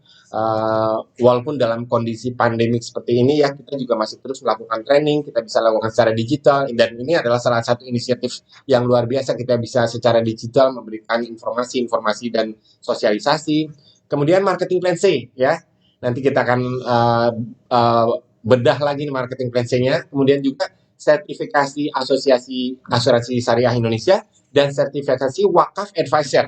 [SPEAKER 1] walaupun dalam kondisi pandemik seperti ini ya, kita juga masih terus melakukan training, kita bisa lakukan secara digital, dan ini adalah salah satu inisiatif yang luar biasa, kita bisa secara digital memberikan informasi dan sosialisasi. Kemudian marketing plan C ya. Nanti kita akan bedah lagi marketing plan C-nya. Kemudian juga sertifikasi Asosiasi Asuransi Syariah Indonesia dan sertifikasi Wakaf Advisor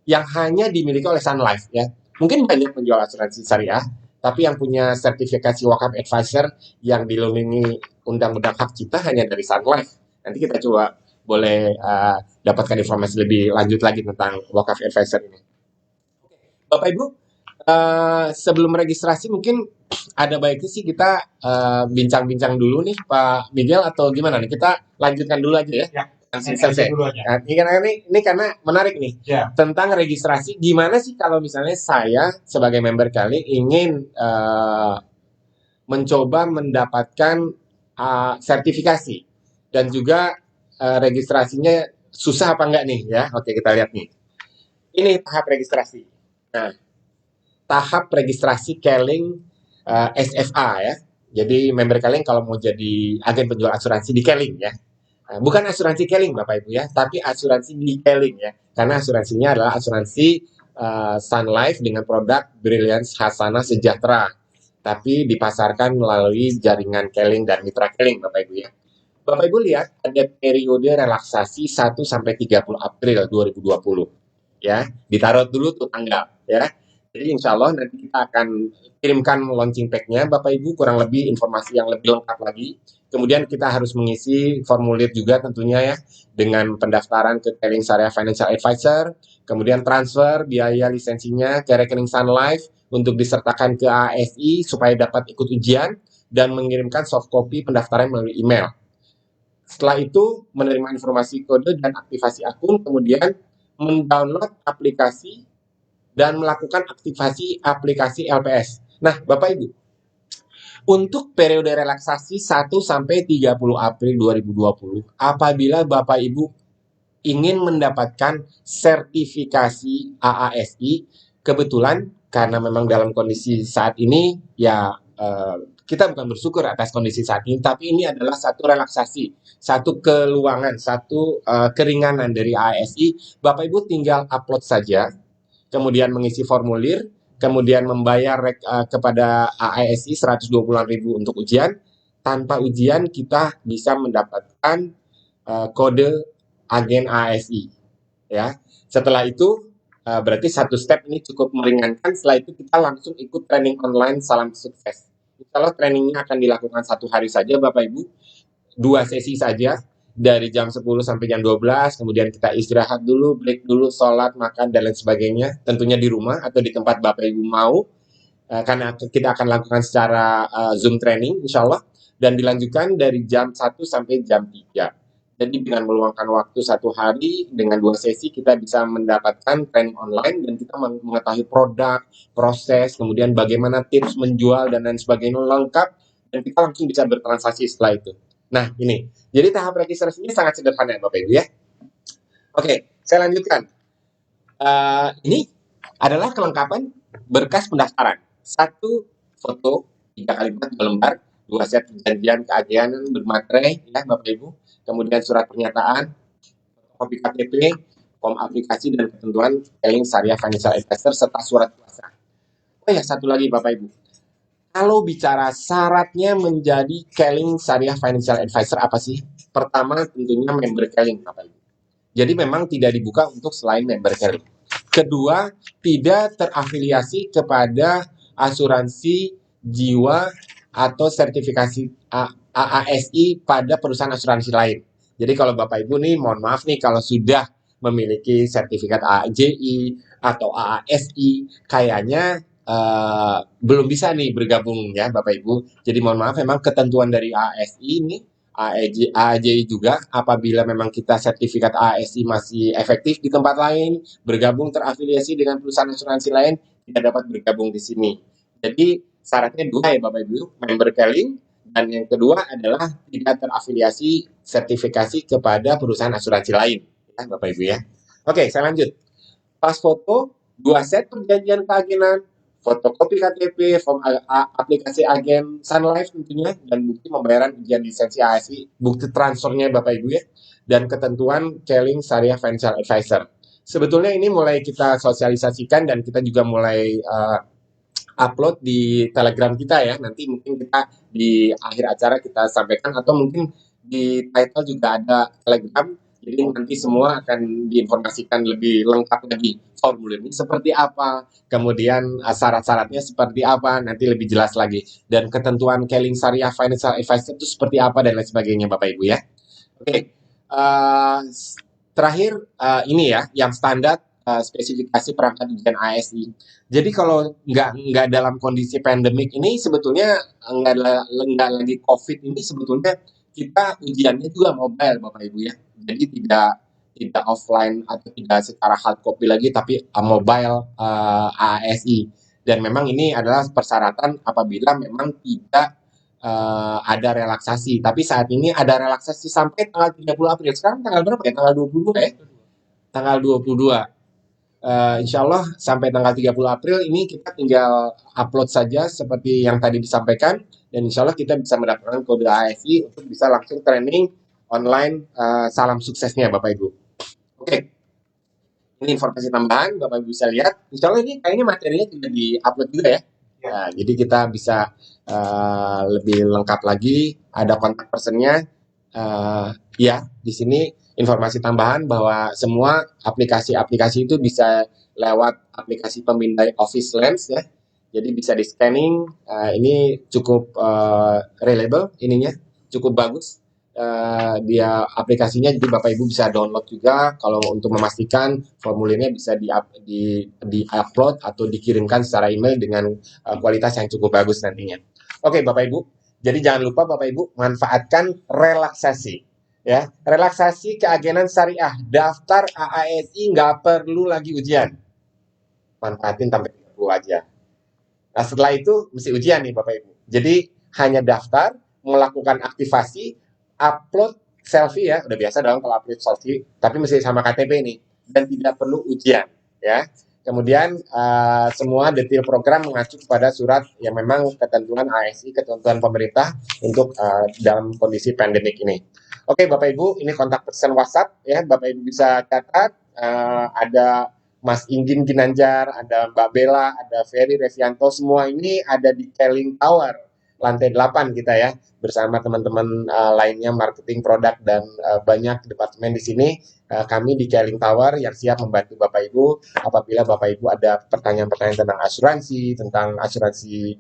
[SPEAKER 1] yang hanya dimiliki oleh Sun Life ya. Mungkin banyak penjual asuransi syariah, tapi yang punya sertifikasi Wakaf Advisor yang dilindungi undang-undang hak cipta hanya dari Sun Life. Nanti kita coba boleh dapatkan informasi lebih lanjut lagi tentang Wakaf Advisor ini. Bapak Ibu, sebelum registrasi mungkin ada baiknya sih kita bincang-bincang dulu nih Pak Miguel atau gimana nih? Kita lanjutkan dulu aja ya. Dulu aja. Nah, ini karena menarik nih tentang registrasi. Gimana sih kalau misalnya saya sebagai member kali ingin mencoba mendapatkan sertifikasi dan juga registrasinya susah apa enggak nih ya. Oke, kita lihat nih. Ini tahap registrasi. Nah, tahap registrasi Keling SFA ya. Jadi member Keling kalau mau jadi agen penjual asuransi di Keling ya. Bukan asuransi Keling Bapak Ibu ya, tapi asuransi di Keling ya. Karena asuransinya adalah asuransi Sun Life dengan produk Brilliance Hasana Sejahtera. Tapi dipasarkan melalui jaringan Keling dan mitra Keling Bapak Ibu ya. Bapak Ibu lihat ada periode relaksasi 1 sampai 30 April 2020 ya. Ditaruh dulu tuh tanggal ya. Jadi insya Allah nanti kita akan kirimkan launching pack-nya Bapak Ibu kurang lebih informasi yang lebih lengkap lagi. Kemudian kita harus mengisi formulir juga tentunya ya dengan pendaftaran ke rekening Syariah Financial Advisor, kemudian transfer biaya lisensinya ke rekening Sun Life untuk disertakan ke ASI supaya dapat ikut ujian dan mengirimkan soft copy pendaftaran melalui email. Setelah itu menerima informasi kode dan aktivasi akun, kemudian mendownload aplikasi dan melakukan aktivasi aplikasi LPS. Nah, Bapak Ibu, untuk periode relaksasi 1 sampai 30 April 2020, apabila Bapak Ibu ingin mendapatkan sertifikasi AASI, kebetulan karena memang dalam kondisi saat ini ya kita bukan bersyukur atas kondisi saat ini, tapi ini adalah satu relaksasi, satu keluangan, satu keringanan dari AASI. Bapak Ibu tinggal upload saja, kemudian mengisi formulir, kemudian membayar kepada AASI 120.000 untuk ujian. Tanpa ujian kita bisa mendapatkan kode agen ASI ya. Setelah itu berarti satu step ini cukup meringankan. Setelah itu kita langsung ikut training online Salam Sukses. Kalau trainingnya akan dilakukan 1 hari saja Bapak Ibu, 2 sesi saja dari jam 10 sampai jam 12, kemudian kita istirahat dulu, break dulu, sholat, makan, dan lain sebagainya. Tentunya di rumah atau di tempat Bapak Ibu mau, karena kita akan lakukan secara Zoom training, insya Allah, dan dilanjutkan dari jam 1 sampai jam 3. Jadi dengan meluangkan waktu 1 hari dengan 2 sesi kita bisa mendapatkan training online dan kita mengetahui produk, proses, kemudian bagaimana tips menjual dan lain sebagainya lengkap dan kita langsung bisa bertransaksi setelah itu. Nah ini, jadi tahap registrasinya sangat sederhana Bapak Ibu ya. Oke, saya lanjutkan. Ini adalah kelengkapan berkas pendaftaran. 1 foto 3 kali 4 2 lembar, 2 set perjanjian keagenan bermaterai ya Bapak Ibu, kemudian surat pernyataan, kopi KTP, form aplikasi dan ketentuan Keling Syariah Financial Advisor serta surat kuasa. Oh ya, satu lagi Bapak Ibu. Kalau bicara syaratnya menjadi Keling Syariah Financial Advisor apa sih? Pertama tentunya member Keling Bapak Ibu. Jadi memang tidak dibuka untuk selain member Keling. Kedua, tidak terafiliasi kepada asuransi jiwa atau sertifikasi AASI pada perusahaan asuransi lain. Jadi kalau Bapak Ibu nih, mohon maaf nih kalau sudah memiliki sertifikat AAJI atau AASI, kayaknya belum bisa nih bergabung ya Bapak Ibu. Jadi mohon maaf, memang ketentuan dari AASI ini AAJI juga apabila memang kita sertifikat AASI masih efektif di tempat lain, bergabung terafiliasi dengan perusahaan asuransi lain, tidak dapat bergabung di sini. Jadi syaratnya 2 ya Bapak Ibu, member Keling, dan yang kedua adalah tidak terafiliasi sertifikasi kepada perusahaan asuransi lain ya Bapak Ibu ya. Oke, saya lanjut. Pas foto, 2 set perjanjian keagenan, fotokopi KTP, form aplikasi agen Sun Life tentunya, dan bukti pembayaran ujian lisensi ASI, bukti transfernya Bapak Ibu ya, dan ketentuan Keling Syariah Financial Advisor. Sebetulnya ini mulai kita sosialisasikan dan kita juga mulai upload di Telegram kita ya. Nanti mungkin kita di akhir acara kita sampaikan atau mungkin di title juga ada Telegram. Jadi nanti semua akan diinformasikan lebih lengkap lagi formulirnya seperti apa, kemudian syarat-syaratnya seperti apa, nanti lebih jelas lagi. Dan ketentuan Keling Syariah Financial Advisor itu seperti apa dan lain sebagainya Bapak Ibu ya. Oke, terakhir ini ya yang standar spesifikasi perangkat ujian ASI. Jadi kalau nggak dalam kondisi pandemik ini sebetulnya nggak lagi COVID ini sebetulnya kita ujiannya juga mobile Bapak Ibu ya. Jadi tidak offline atau tidak secara hard copy lagi tapi mobile ASI. Dan memang ini adalah persyaratan apabila memang tidak ada relaksasi. Tapi saat ini ada relaksasi sampai tanggal 30 April. Sekarang tanggal berapa ya? Tanggal 22 ya? Tanggal 22. Insya Allah sampai tanggal 30 April ini kita tinggal upload saja seperti yang tadi disampaikan, dan insya Allah kita bisa mendapatkan kode ASI untuk bisa langsung training online. Salam suksesnya Bapak Ibu. Oke, ini informasi tambahan Bapak Ibu bisa lihat. Insya Allah ini kayaknya materinya juga di-upload juga ya. Nah, jadi kita bisa lebih lengkap lagi, ada kontak personnya. Ya, di sini informasi tambahan bahwa semua aplikasi-aplikasi itu bisa lewat aplikasi pemindai Office Lens ya. Jadi bisa di scanning. Ini cukup reliable, ininya cukup bagus. Dia aplikasinya, jadi Bapak Ibu bisa download juga. Kalau untuk memastikan formulirnya bisa di upload atau dikirimkan secara email dengan kualitas yang cukup bagus nantinya. Oke Bapak Ibu, jadi jangan lupa Bapak Ibu manfaatkan relaksasi. Ya, relaksasi keagenan syariah, daftar AASI nggak perlu lagi ujian, manfaatin sampai 30 aja. Nah setelah itu mesti ujian nih Bapak Ibu. Jadi hanya daftar, melakukan aktivasi, upload selfie ya, udah biasa dong kalau upload selfie, tapi mesti sama KTP nih, dan tidak perlu ujian ya. Kemudian semua detail program mengacu kepada surat yang memang ketentuan ASI, ketentuan pemerintah untuk dalam kondisi pandemik ini. Oke Bapak Ibu, ini kontak person WhatsApp ya, Bapak Ibu bisa catat. Ada Mas Inggin Ginanjar, ada Mbak Bella, ada Ferry Revianto, semua ini ada di Keling Tower, lantai 8 kita ya, bersama teman-teman lainnya, marketing, produk, dan banyak departemen di sini. Kami di Keling Tower yang siap membantu Bapak Ibu apabila Bapak Ibu ada pertanyaan-pertanyaan tentang asuransi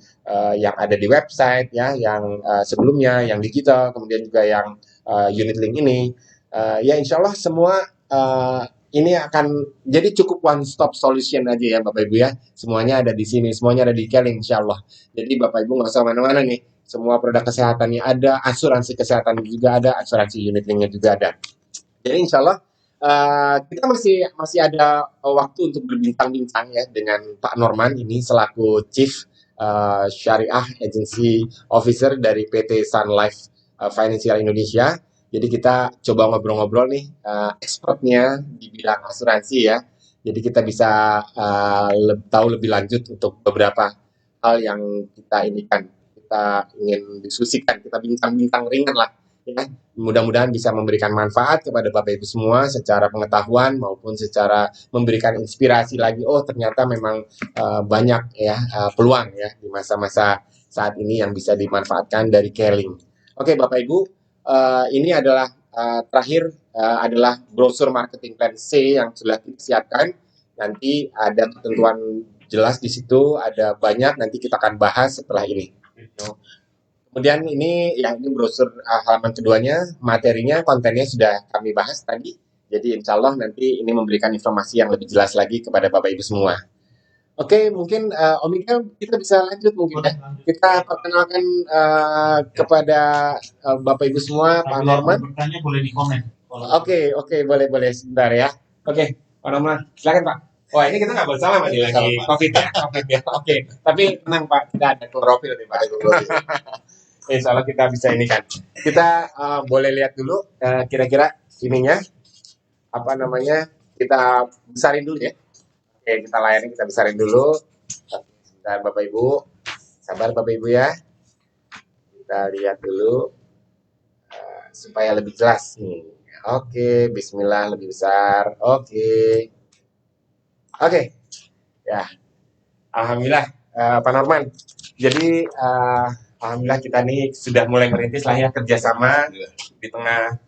[SPEAKER 1] yang ada di website ya, yang sebelumnya, yang digital, kemudian juga yang unit link ini. Ya insya Allah semua ini akan jadi cukup one stop solution aja ya Bapak Ibu ya. Semuanya ada di sini, semuanya ada di Keling insya Allah. Jadi Bapak Ibu nggak usah mana-mana nih. Semua produk kesehatannya ada, asuransi kesehatan juga ada, asuransi unit linknya juga ada. Jadi insya Allah kita masih ada waktu untuk berbincang-bincang ya dengan Pak Norman ini selaku Chief Syariah Agency Officer dari PT Sun Life Financial Indonesia. Jadi kita coba ngobrol-ngobrol nih expertnya di bidang asuransi ya. Jadi kita bisa tahu lebih lanjut untuk beberapa hal yang kita ingin diskusikan, kita bincang-bincang ringan lah. Ya. Mudah-mudahan bisa memberikan manfaat kepada Bapak Ibu semua secara pengetahuan maupun secara memberikan inspirasi lagi. Oh ternyata memang banyak ya peluang ya di masa-masa saat ini yang bisa dimanfaatkan dari Keling. Oke Bapak Ibu, ini adalah terakhir adalah brosur marketing plan C yang sudah kita siapkan. Nanti ada ketentuan jelas di situ, ada banyak, nanti kita akan bahas setelah ini. Kemudian ini brosur halaman keduanya, materinya, kontennya sudah kami bahas tadi. Jadi insya Allah nanti ini memberikan informasi yang lebih jelas lagi kepada Bapak Ibu semua. Oke, mungkin Om Ika kita bisa lanjut mungkin ya. Kita perkenalkan kepada Bapak Ibu semua, Pak Norman.
[SPEAKER 2] Bertanya boleh di komen.
[SPEAKER 1] Oke, boleh sebentar ya. Oke, Pak Norman, silakan Pak. Wah ini kita nggak bersama nih lagi COVID ya. Oke, tapi tenang Pak, kita ada klorofil nih Pak. Insya Allah kita bisa ini kan. Kita boleh lihat dulu kira-kira ininya apa namanya, kita besarin dulu ya. Oke, kita layani, kita besarin dulu. Sebentar Bapak Ibu, sabar Bapak Ibu ya. Kita lihat dulu supaya lebih jelas nih. Oke, Bismillah lebih besar. Oke, ya. Alhamdulillah Pak Norman. Jadi alhamdulillah kita nih sudah mulai merintis lah ya kerjasama di tengah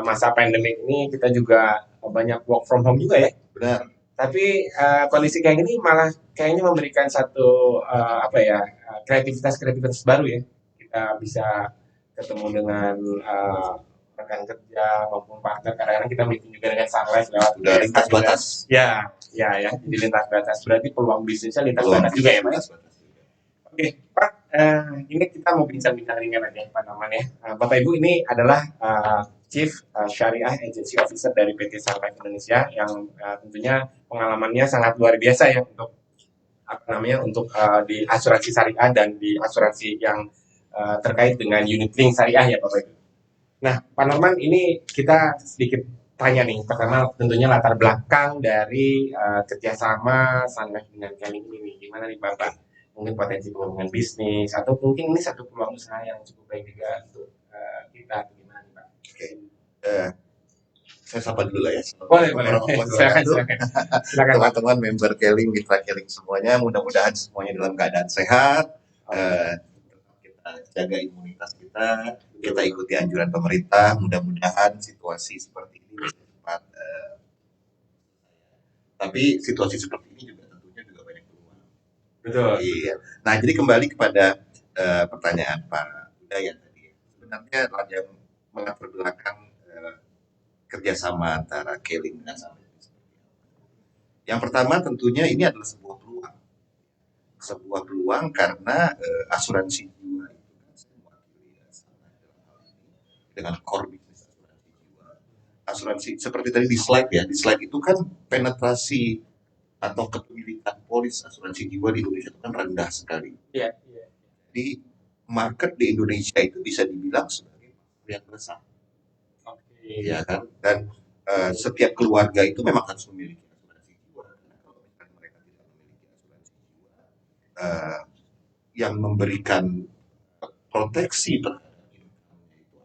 [SPEAKER 1] masa pandemik ini. Kita juga banyak work from home juga ya.
[SPEAKER 2] Benar.
[SPEAKER 1] Tapi kondisi kayak gini malah kayaknya memberikan satu kreativitas baru ya. Kita bisa ketemu dengan rekan kerja maupun partner. Kadang-kadang kita meeting juga dengan Sunlife lewat
[SPEAKER 2] lintas batas.
[SPEAKER 1] Ya, jadi lintas batas. Berarti peluang bisnisnya lintas batas juga ya, Pak. Oke, Pak, ini kita mau bincang-bincang ringan aja, Pak Norman ya. Bapak Ibu ini adalah Chief Syariah Agency Officer dari PT Sun Life Indonesia yang tentunya pengalamannya sangat luar biasa ya untuk untuk di asuransi syariah dan di asuransi yang terkait dengan unit link syariah ya Bapak Ibu. Nah, Pak Norman, ini kita sedikit tanya nih. Pertama, tentunya latar belakang dari kerjasama Sun Life dengan Keling ini nih. Gimana nih Bapak? Mungkin potensi hubungan bisnis, atau mungkin ini satu peluang usaha yang cukup baik juga untuk kita. Gimana nih Pak?
[SPEAKER 3] Oke. Saya sapa dulu lah ya.
[SPEAKER 1] Boleh. Silakan.
[SPEAKER 3] Teman-teman member Keling, mitra Keling semuanya, mudah-mudahan semuanya dalam keadaan sehat. Kita jaga imunitas kita ikuti anjuran pemerintah. Mudah-mudahan situasi seperti ini bisa cepat. Tapi situasi seperti ini juga tentunya banyak peluang.
[SPEAKER 1] Betul.
[SPEAKER 3] Iya. Nah, jadi kembali kepada pertanyaan Pak Udaya tadi. Sebenarnya yang melatar belakang kerjasama antara Keling dengan Sun Life. Yang pertama tentunya ini adalah sebuah peluang karena asuransi jiwa itu kan semua dengan core bisnis asuransi jiwa. Asuransi seperti tadi di slide itu kan penetrasi atau kepemilikan polis asuransi jiwa di Indonesia itu kan rendah sekali.
[SPEAKER 1] Iya.
[SPEAKER 3] Jadi market di Indonesia itu bisa dibilang sebagai yang besar. Ya kan, dan setiap keluarga itu memang harus memiliki asuransi jiwa. Kalau misalnya mereka tidak memiliki asuransi jiwa yang memberikan proteksi terhadap income-nya itu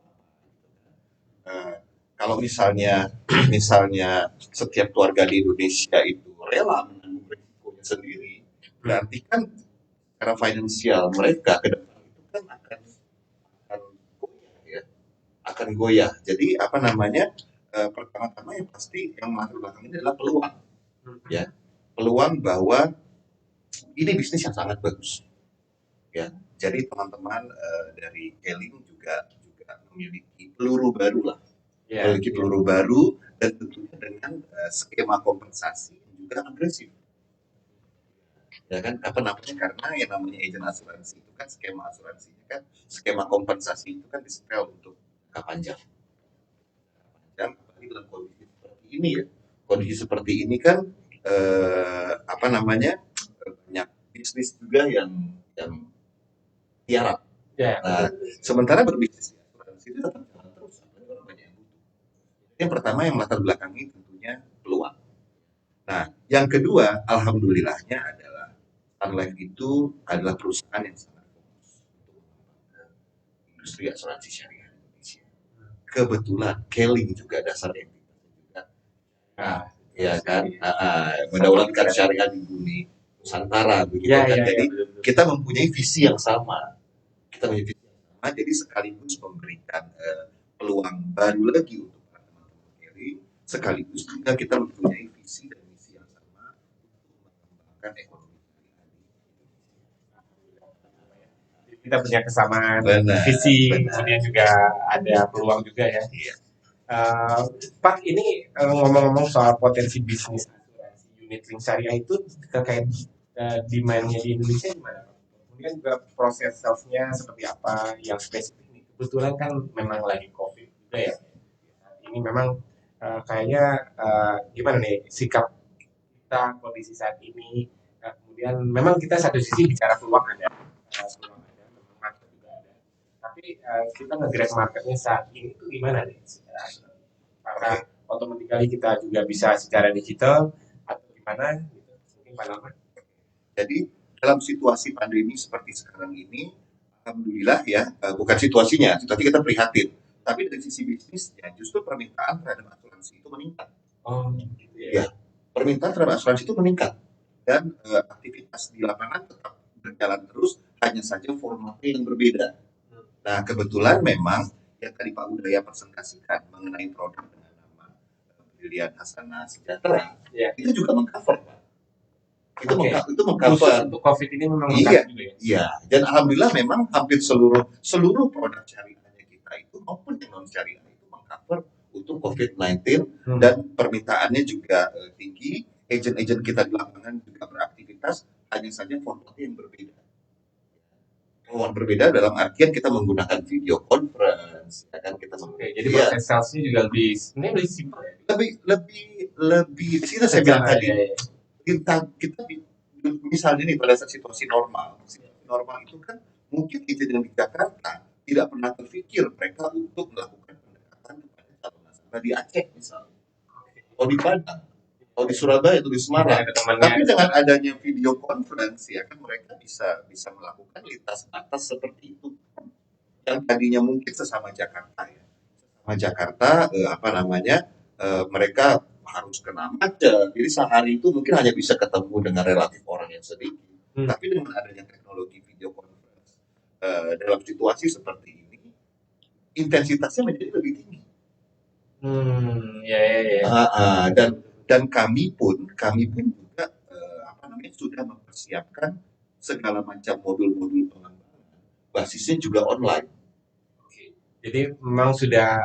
[SPEAKER 3] kalau misalnya setiap keluarga di Indonesia itu rela menanggung risikonya sendiri, berarti kan secara finansial mereka ke depan itu kan akan goyah. Jadi pertama-tama yang pasti yang melatar belakang ini adalah peluang. Ya, peluang bahwa ini bisnis yang sangat bagus. Ya, jadi teman-teman dari Keling juga memiliki peluru baru lah. Memiliki peluru baru dan tentunya dengan skema kompensasi yang juga agresif. Ya kan, karena yang namanya agent asuransi itu kan skema asuransinya kan, skema kompensasi itu kan disetel untuk panjang. Apalagi dalam kondisi seperti ini ya. Kondisi seperti ini kan banyak bisnis juga yang tiarap. Nah, sementara berbisnis asuransi itu tetap jalan terus, orang banyak yang butuh. Yang pertama yang latar belakangi tentunya peluang. Nah, yang kedua, alhamdulillahnya adalah Sun Life itu adalah perusahaan yang sangat fokus untuk mengembangkan industri asuransi syariah. Kebetulan Keling juga dasarnya juga ya kan mendaulatkan syariah di bumi Nusantara begitu kan. Jadi kita mempunyai visi yang sama. Jadi sekaligus memberikan peluang baru lagi untuk teman-teman Keling, sekaligus juga kita mempunyai visi dan misi yang sama untuk mengembangkan ekonomi.
[SPEAKER 1] Kita punya kesamaan visi, kemudian juga ada peluang juga ya. Pak, ini ngomong-ngomong soal potensi bisnis asuransi unit link syariah itu terkait demand-nya di Indonesia gimana? Kemudian juga proses sales-nya seperti apa yang spesifik nih? Kebetulan kan memang lagi COVID juga ya. Ini memang kayaknya gimana nih sikap kita kondisi saat ini. Kemudian memang kita satu sisi bicara peluang ada. Tapi kita nge-grab marketnya saat ini itu gimana nih? Apakah otomatis kita juga bisa secara digital atau gimana? Mungkin Pak Norman.
[SPEAKER 3] Jadi dalam situasi pandemi seperti sekarang ini, alhamdulillah ya, bukan situasinya kita prihatin. Tapi dari sisi bisnisnya justru permintaan terhadap asuransi itu meningkat. Ya, permintaan terhadap asuransi itu meningkat dan aktivitas di lapangan tetap berjalan terus, hanya saja formatnya yang berbeda. Nah, kebetulan memang yang tadi Pak Udaya presentasikan mengenai produk dengan nama Brilian Hasanah Sejahtera, itu juga mengcover, Pak. Itu mengcover.
[SPEAKER 1] Untuk COVID ini memang
[SPEAKER 3] juga ya? Iya, dan alhamdulillah memang hampir seluruh produk syariahnya kita itu maupun yang non syariah itu mengcover untuk COVID-19 dan permintaannya juga tinggi. Agent-agent kita di lapangan juga beraktivitas, hanya saja formatnya yang berbeda. Berbeda dalam artian kita menggunakan video conference, kan kita
[SPEAKER 1] jadi proses salesnya juga lebih simpel ya?
[SPEAKER 3] Lebih di sini saya bilang tadi kita Misalnya nih pada saat situasi normal itu kan mungkin agent yang di Jakarta tidak pernah terfikir mereka untuk melakukan pendekatan kepada calon nasabah di Aceh misalnya, atau di Padang, atau di Surabaya, atau di Semarang.
[SPEAKER 1] Ada temannya.
[SPEAKER 3] Tapi dengan adanya video conference ya kan mereka bisa melakukan lintas batas seperti itu. Yang tadinya mungkin sesama Jakarta ya. Sesama Jakarta mereka harus kena macet. Jadi sehari itu mungkin hanya bisa ketemu dengan relatif orang yang sedikit. Tapi dengan adanya teknologi video conference dalam situasi seperti ini, intensitasnya menjadi lebih tinggi.
[SPEAKER 1] Ya.
[SPEAKER 3] Dan kami pun juga sudah mempersiapkan segala macam modul-modul pengembangan. Basisnya juga online.
[SPEAKER 1] Jadi memang sudah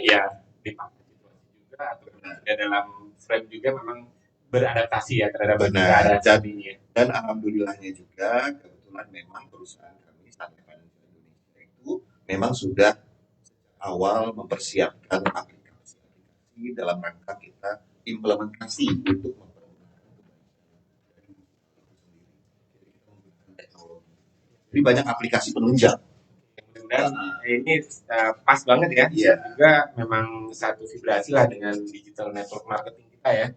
[SPEAKER 1] ya dipakai situasi juga atau sudah dalam frame juga memang beradaptasi ya terhadap keadaan ini.
[SPEAKER 3] Dan alhamdulillahnya juga kebetulan memang perusahaan kami Stanley Financial Indonesia itu memang sudah awal mempersiapkan aplikasi dalam rangka kita implementasi untuk mempermudah teknologi. Jadi banyak aplikasi penunjang.
[SPEAKER 1] Dan ini pas banget ya.
[SPEAKER 3] Iya.
[SPEAKER 1] Juga memang satu vibrasi lah dengan digital network marketing kita ya.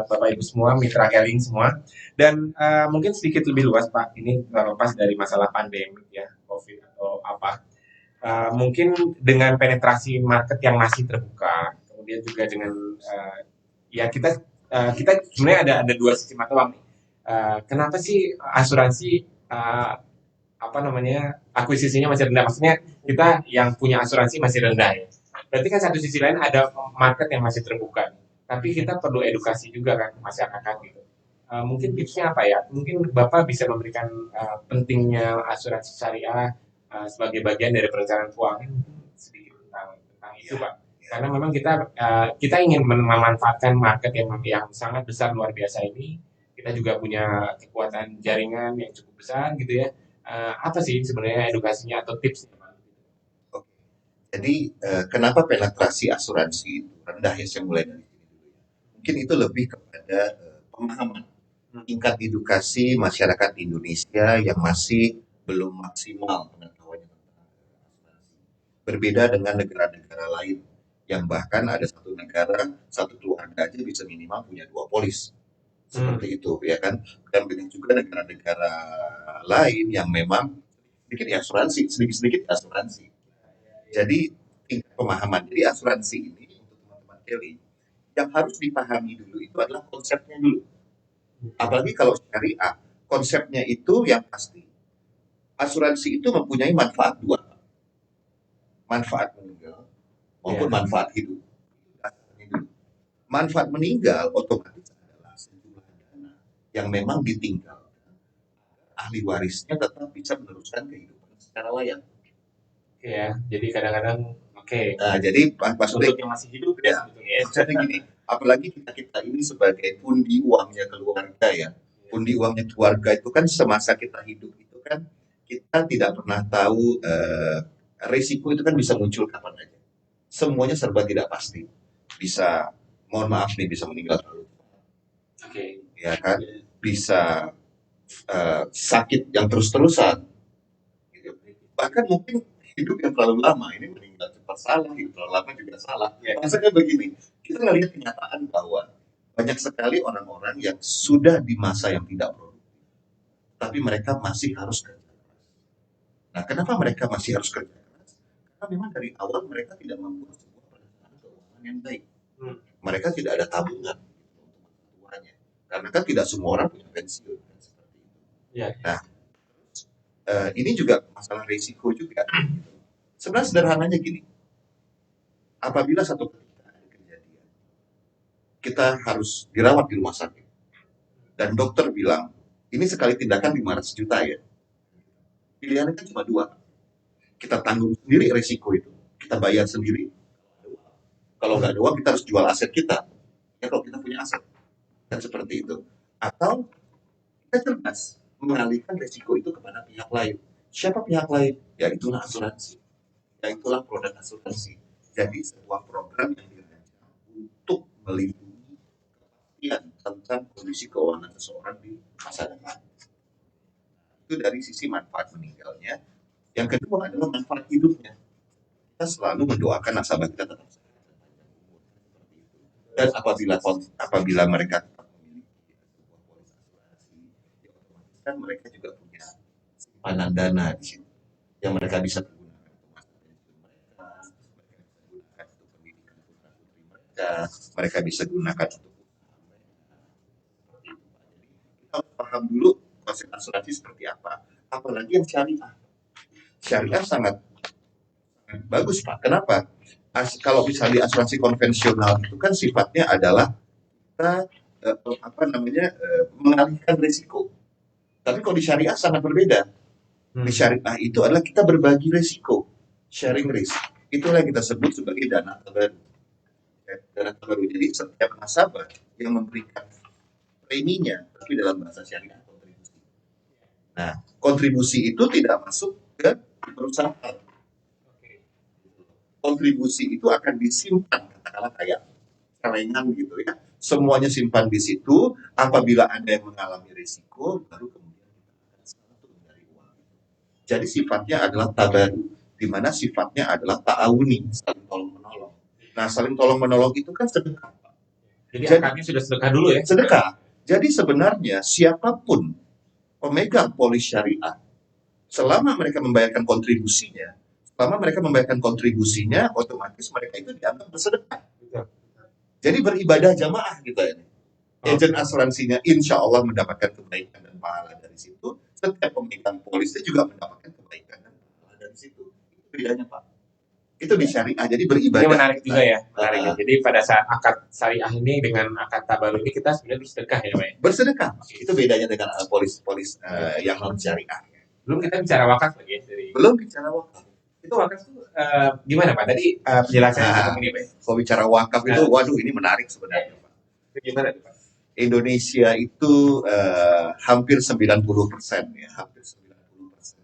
[SPEAKER 1] Bapak Ibu semua, mitra Keling semua. Dan mungkin sedikit lebih luas Pak, ini terlepas dari masalah pandemi ya, COVID atau apa. Mungkin dengan penetrasi market yang masih terbuka, kemudian juga dengan ya kita sebenarnya ada dua sisi mata uang nih. Kenapa sih asuransi akuisisinya masih rendah? Maksudnya kita yang punya asuransi masih rendah ya. Berarti kan satu sisi lain ada market yang masih terbuka. Tapi kita perlu edukasi juga kan masyarakat gitu. Mungkin tipsnya apa ya? Mungkin Bapak bisa memberikan pentingnya asuransi syariah sebagai bagian dari perencanaan keuangan sedikit tentang itu Pak. Karena memang kita ingin memanfaatkan market yang sangat besar luar biasa ini. Kita juga punya kekuatan jaringan yang cukup besar gitu ya. Apa sih sebenarnya edukasinya atau tipsnya?
[SPEAKER 3] Oke. Jadi kenapa penetrasi asuransi itu rendah ya, saya mulai dari sini dulu. Mungkin itu lebih kepada pemahaman tingkat edukasi masyarakat Indonesia yang masih belum maksimal pengetahuannya tentang asuransi. Berbeda dengan negara-negara lain yang bahkan ada satu negara, satu keluarga aja bisa minimal punya 2 polis. Seperti itu ya kan. Dan banyak juga negara-negara lain yang memang sedikit asuransi. Jadi tingkat pemahaman. Jadi asuransi ini untuk teman-teman Kelly yang harus dipahami dulu itu adalah konsepnya dulu. Apalagi kalau syariah, konsepnya itu yang pasti. Asuransi itu mempunyai manfaat 2. Manfaat meninggal maupun manfaat hidup. Manfaat meninggal otomatis adalah sejumlah dana yang memang ditinggalkan ahli warisnya tetap bisa meneruskan kehidupan secara layak.
[SPEAKER 1] Ya, jadi kadang-kadang
[SPEAKER 3] Nah, jadi maksudnya
[SPEAKER 1] yang masih hidup
[SPEAKER 3] ya. Maksudnya gini, apalagi kita ini sebagai pundi uangnya keluarga ya. Pundi uangnya keluarga itu kan semasa kita hidup itu kan kita tidak pernah tahu risiko itu kan bisa muncul kapan aja. Semuanya serba tidak pasti. Bisa, mohon maaf nih, bisa meninggal terlalu cepat. Ya kan? Bisa sakit yang terus-terusan. Gitu. Bahkan mungkin hidup yang terlalu lama ini meninggal cepat salah, hidup terlalu lama juga salah. Maksudnya begini, kita ngelihat kenyataan bahwa banyak sekali orang-orang yang sudah di masa yang tidak produktif, tapi mereka masih harus kerja keras. Nah, kenapa mereka masih harus kerja keras? Karena memang dari awal mereka tidak membuat sebuah perencanaan keuangan yang baik. Mereka tidak ada tabungan untuk aturannya. Karena kan tidak semua orang punya pensiun kan, seperti itu. Nah, ini juga masalah risiko juga. Sebenarnya sederhananya gini, apabila satu ketika ada kejadian, kita harus dirawat di rumah sakit, dan dokter bilang, ini sekali tindakan 500 juta ya. Pilihannya kan cuma 2. Kita tanggung sendiri risiko itu, kita bayar sendiri. Kalau nggak ada uang, kita harus jual aset kita. Ya kalau kita punya aset, dan seperti itu. Atau kita cerdas mengalihkan risiko itu kepada pihak lain. Siapa pihak lain? Ya itulah asuransi. Ya itulah produk asuransi. Jadi sebuah program yang dirancang untuk melindungi kepastian tentang kondisi keuangan seseorang di masa depan. Itu dari sisi manfaat meninggalnya. Yang kedua adalah manfaat hidupnya. Kita selalu mendoakan nasabah kita tetap sehat dan panjang umur. Dan apabila mereka tetap memiliki sebuah polis asuransi, ya otomatis kan mereka juga punya simpanan dana di situ yang mereka bisa gunakan untuk masa pensiun mereka, mereka bisa gunakan untuk pendidikan putra putri mereka bisa gunakan untuk usaha mereka. Seperti itu, Pak. Jadi kita harus paham dulu konsep asuransi seperti apa. Apalagi yang syariah. Syariah sangat bagus, Pak. Kenapa? Kalau misalnya asuransi konvensional itu kan sifatnya adalah kita mengalihkan risiko. Tapi kalau di syariah sangat berbeda. Di syariah itu adalah kita berbagi risiko, sharing risk. Itulah yang kita sebut sebagai dana tabaru. Dana tabaru. Jadi setiap nasabah yang memberikan preminya, tapi dalam bahasa syariah kontribusi. Nah, kontribusi itu tidak masuk ke perusahaan. Kontribusi itu akan disimpan, katakanlah kayak celengan gitu ya. Semuanya simpan di situ. Apabila ada yang mengalami risiko, baru kemudian kita akan satu dari uang. Jadi sifatnya adalah tabaru, di mana sifatnya adalah ta'awuni, saling tolong menolong. Nah, saling tolong menolong itu kan sedekah.
[SPEAKER 1] Jadi akadnya sudah sedekah dulu ya?
[SPEAKER 3] Sedekah. Jadi sebenarnya siapapun pemegang polis syariah, selama mereka membayarkan kontribusinya, otomatis mereka itu dianggap bersedekah. Jadi beribadah jamaah gitu ya. Agen asuransinya insya Allah mendapatkan kebaikan dan pahala dari situ. Setiap pemegang polisnya juga mendapatkan kebaikan dan pahala dari situ. Itu bedanya, Pak. Itu di syariah, jadi beribadah.
[SPEAKER 1] Ini menarik juga ya, menarik. Jadi pada saat akad syariah ini dengan akad tabaru ini kita sebenarnya bersedekah ya, Pak?
[SPEAKER 3] Bersedekah. Itu bedanya dengan polis yang non syariah.
[SPEAKER 1] Belum kita bicara wakaf lagi ya?
[SPEAKER 3] Belum bicara wakaf.
[SPEAKER 1] Itu wakaf itu gimana, Pak? Tadi penjelasannya cukup ini, Pak.
[SPEAKER 3] Kalau bicara wakaf itu, waduh ini menarik sebenarnya, Pak.
[SPEAKER 1] Itu gimana, Pak?
[SPEAKER 3] Indonesia itu hampir 90% ya, hampir 90% itu adalah muslim.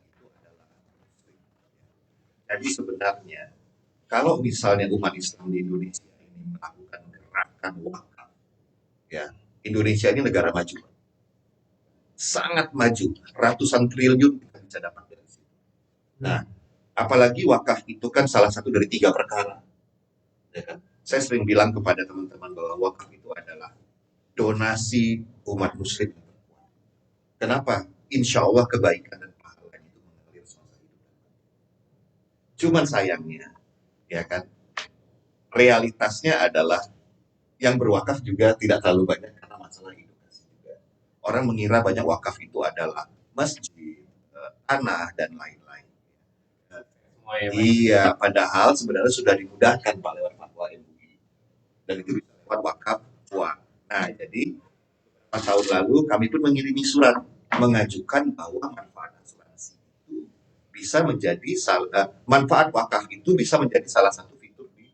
[SPEAKER 3] Jadi sebenarnya kalau misalnya umat Islam di Indonesia ini melakukan gerakan wakaf, ya Indonesia ini negara maju, sangat maju, ratusan triliun kita bisa dapat dari situ. Nah, apalagi wakaf itu kan salah satu dari 3 perkara. Ya kan? Saya sering bilang kepada teman-teman bahwa wakaf itu adalah donasi umat muslim. Kenapa? Insya Allah kebaikan dan pahala itu mengalir semasa hidup. Cuman sayangnya, ya kan, realitasnya adalah yang berwakaf juga tidak terlalu banyak karena masalah edukasi juga. Orang mengira banyak wakaf itu adalah masjid, tanah, dan lain-lain. Iya, padahal sebenarnya sudah dimudahkan Pak lewat fatwa MUI. Dan itu bisa lewat wakaf uang. Nah, jadi beberapa tahun lalu kami pun mengirimi surat mengajukan bahwa manfaat asuransi itu bisa menjadi manfaat wakaf itu bisa menjadi salah satu fitur di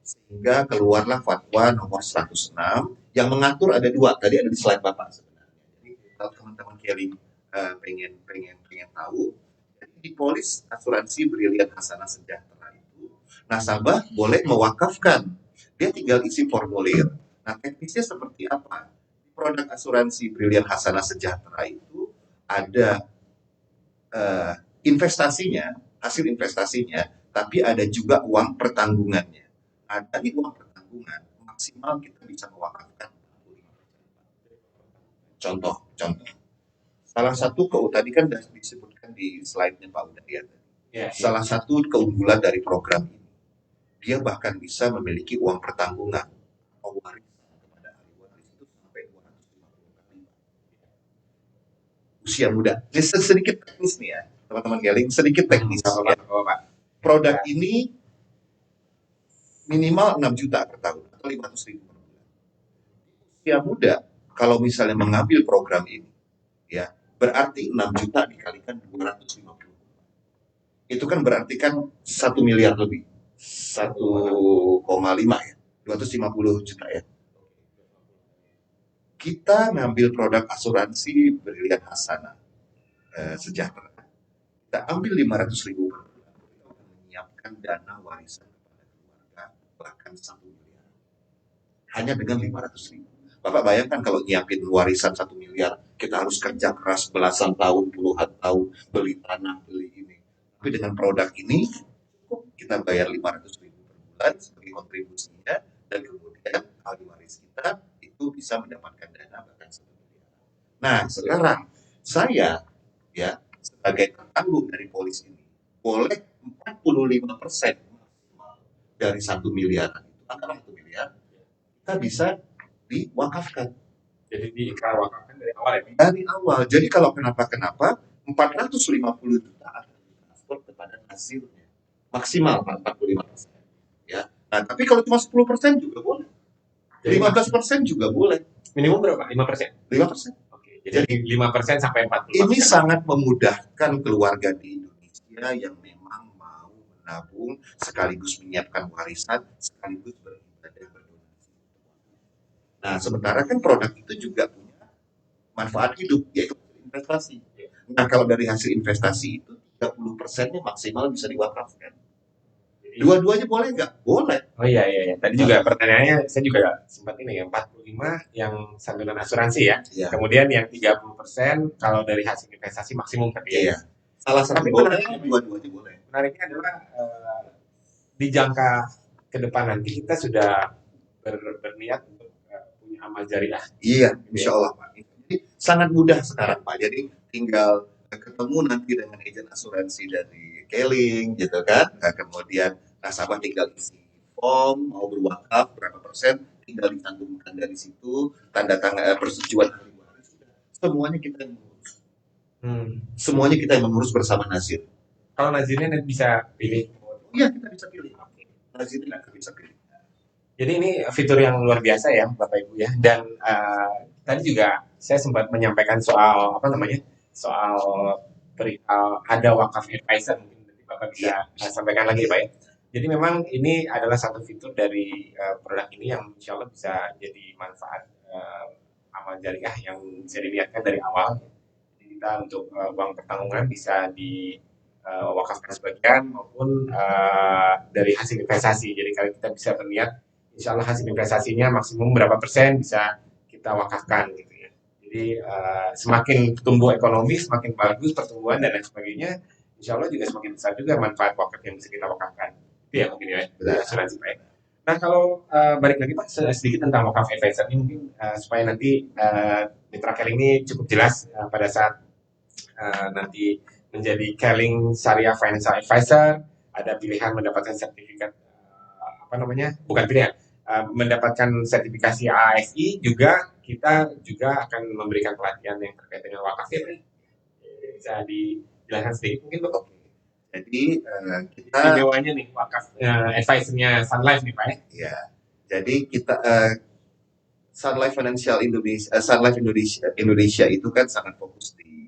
[SPEAKER 3] sehingga keluarlah fatwa nomor 106 yang mengatur ada 2. Tadi ada di slide Bapak sebenarnya. Jadi kalau teman-teman Kelly pengen tahu, di polis asuransi Brilian Hasanah Sejahtera itu nasabah boleh mewakafkan. Dia tinggal isi formulir. Nah, teknisnya seperti apa? Produk asuransi Brilian Hasanah Sejahtera itu ada investasinya, hasil investasinya, tapi ada juga uang pertanggungannya. Nah, dari uang pertanggungan maksimal kita bisa mewakafkan 45%. Contoh. Salah satu tadi kan sudah disebutkan di slide-nya Pak Udayat. Salah satu keunggulan dari program ini, dia bahkan bisa memiliki uang pertanggungan atau warisan kepada ahli waris itu sampai 250 kali. Usia muda. Ini sedikit teknis nih ya, teman-teman Geling, sedikit teknis. Ya. Produk ini minimal 6 juta per tahun atau 500.000 per bulan. Usia muda, kalau misalnya mengambil program ini, ya berarti 6 juta dikalikan 250. Itu kan berarti kan 1 miliar lebih. 1,5 ya. 250 juta ya. Kita ngambil produk asuransi Brilian Hasanah Sejahtera. Kita ambil 500.000 per bulan. Kita akan menyiapkan dana warisan kepada keluarga bahkan 1 miliar. Hanya dengan 500.000. Bapak bayangkan kalau nyiapin warisan 1 miliar, kita harus kerja keras belasan tahun, puluhan tahun, beli tanah, beli ini. Tapi dengan produk ini, cukup kita bayar 500.000 per bulan sebagai kontribusinya, dan kemudian ahli waris kita itu bisa mendapatkan dana bahkan 1 miliar. Nah, sekarang saya ya sebagai penanggung dari polis ini boleh 45% dari 1 miliar itu, antara 1 miliar kita bisa diwakafkan
[SPEAKER 1] Jadi diikrar wakafkan dari awal ya.
[SPEAKER 3] dari awal. Jadi kalau kenapa-kenapa 450 juta akan ditransfer kepada hasilnya maksimal 45%. Ya. Nah, tapi kalau cuma 10% juga boleh.
[SPEAKER 1] Jadi
[SPEAKER 3] 15% juga boleh.
[SPEAKER 1] minimum berapa? 5%.
[SPEAKER 3] 5%.
[SPEAKER 1] Oke. Jadi 5% sampai 40%.
[SPEAKER 3] Ini sangat memudahkan keluarga di Indonesia yang memang mau menabung sekaligus menyiapkan warisan sekaligus beribadah berdonasi. Nah, sementara kan produk itu juga punya manfaat hidup, yaitu investasi. Nah, kalau dari hasil investasi itu 30%-nya maksimal bisa diwakafkan. Dua-duanya boleh nggak? Boleh.
[SPEAKER 1] Oh iya. Tadi juga pertanyaannya saya juga sempat ini ya, 45 yang santunan asuransi ya.
[SPEAKER 3] Iya.
[SPEAKER 1] Kemudian yang 30% kalau dari hasil investasi maksimum tadi ya.
[SPEAKER 3] Iya. Salah satu
[SPEAKER 1] Tapi
[SPEAKER 3] boleh,
[SPEAKER 1] menariknya-
[SPEAKER 3] dua-duanya boleh.
[SPEAKER 1] Menariknya adalah di jangka ke depan nanti kita sudah berniat untuk punya amal jariah.
[SPEAKER 3] Iya, insya Allah Pak. Jadi sangat mudah sekarang Pak. Jadi tinggal ketemu nanti dengan agen asuransi dari Keling, gitu kan. Nah, kemudian nasabah tinggal isi form mau berwakaf berapa persen, tinggal dicantumkan dari situ, tanda tangan persetujuan ahli waris, sudah. Semuanya kita yang mengurus. Semuanya kita yang mengurus bersama Nazir.
[SPEAKER 1] Kalau Nazirnya nanti bisa pilih.
[SPEAKER 3] Iya, kita bisa pilih. Nazirnya kita bisa pilih.
[SPEAKER 1] Jadi ini fitur yang luar biasa ya Bapak Ibu ya. Dan tadi juga saya sempat menyampaikan soal soal perihal ada wakaf advisor, mungkin nanti Bapak bisa sampaikan lagi Pak ya. Jadi memang ini adalah satu fitur dari produk ini yang insya Allah bisa jadi manfaat amal jariah yang bisa dilihatkan dari awal. Jadi kita untuk uang pertanggungan bisa diwakafkan sebagian maupun dari hasil investasi. Jadi kalau kita bisa berniat, insya Allah hasil investasinya maksimum berapa persen bisa kita wakafkan gitu ya. Jadi semakin tumbuh ekonomi, semakin bagus pertumbuhan dan lain sebagainya, insya Allah juga semakin besar juga manfaat wakaf yang bisa kita wakafkan. Itu ya mungkin ya, asuransi Pak. Nah kalau balik lagi Pak sedikit tentang wakaf advisor ini mungkin supaya nanti Mitra Keling ini cukup jelas pada saat nanti menjadi Keling Syariah Financial Advisor, ada pilihan mendapatkan sertifikat bukan pilihan, mendapatkan sertifikasi ASI juga, kita juga akan memberikan pelatihan yang terkait dengan wakaf ya. Bisa dijelaskan sedikit mungkin Bapak?
[SPEAKER 3] Jadi kita
[SPEAKER 1] istimewanya nih wakaf advisornya Sun Life nih Pak ya.
[SPEAKER 3] Ya, jadi kita Sun Life Financial Indonesia, Indonesia itu kan sangat fokus di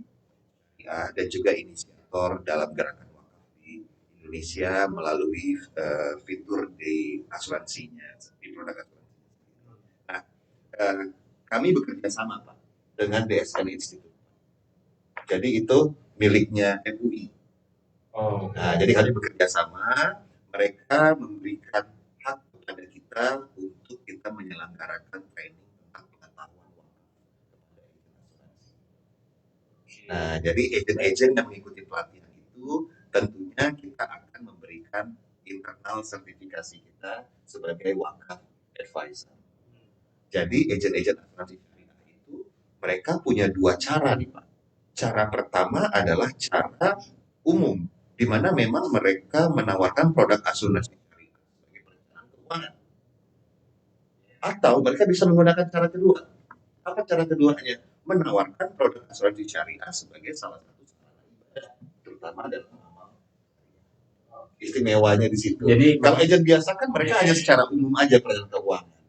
[SPEAKER 3] dan juga inisiator dalam gerakan wakaf di Indonesia melalui fitur di asuransinya, di produk asuransi. Nah, kami bekerja sama Pak dengan DSN Institute. Jadi itu miliknya MUI. Nah, jadi kami bekerja sama, mereka memberikan hak kepada kita untuk kita menyelenggarakan training tentang pengetahuan wakaf. Nah, jadi agen-agen yang mengikuti pelatihan itu tentunya kita akan memberikan internal sertifikasi kita sebagai wakaf advisor. Jadi agen-agen asuransi syariah itu mereka punya dua cara nih Pak. Cara pertama adalah cara umum, di mana memang mereka menawarkan produk asuransi syariah sebagai perencanaan keuangan. Atau mereka bisa menggunakan cara kedua. Apa cara keduanya? Menawarkan produk asuransi syariah sebagai salah satu sarana ibadah, terutama dalam amal. Istimewanya di situ.
[SPEAKER 1] Jadi
[SPEAKER 3] kalau agen biasa kan mereka hanya secara umum aja perencanaan keuangan.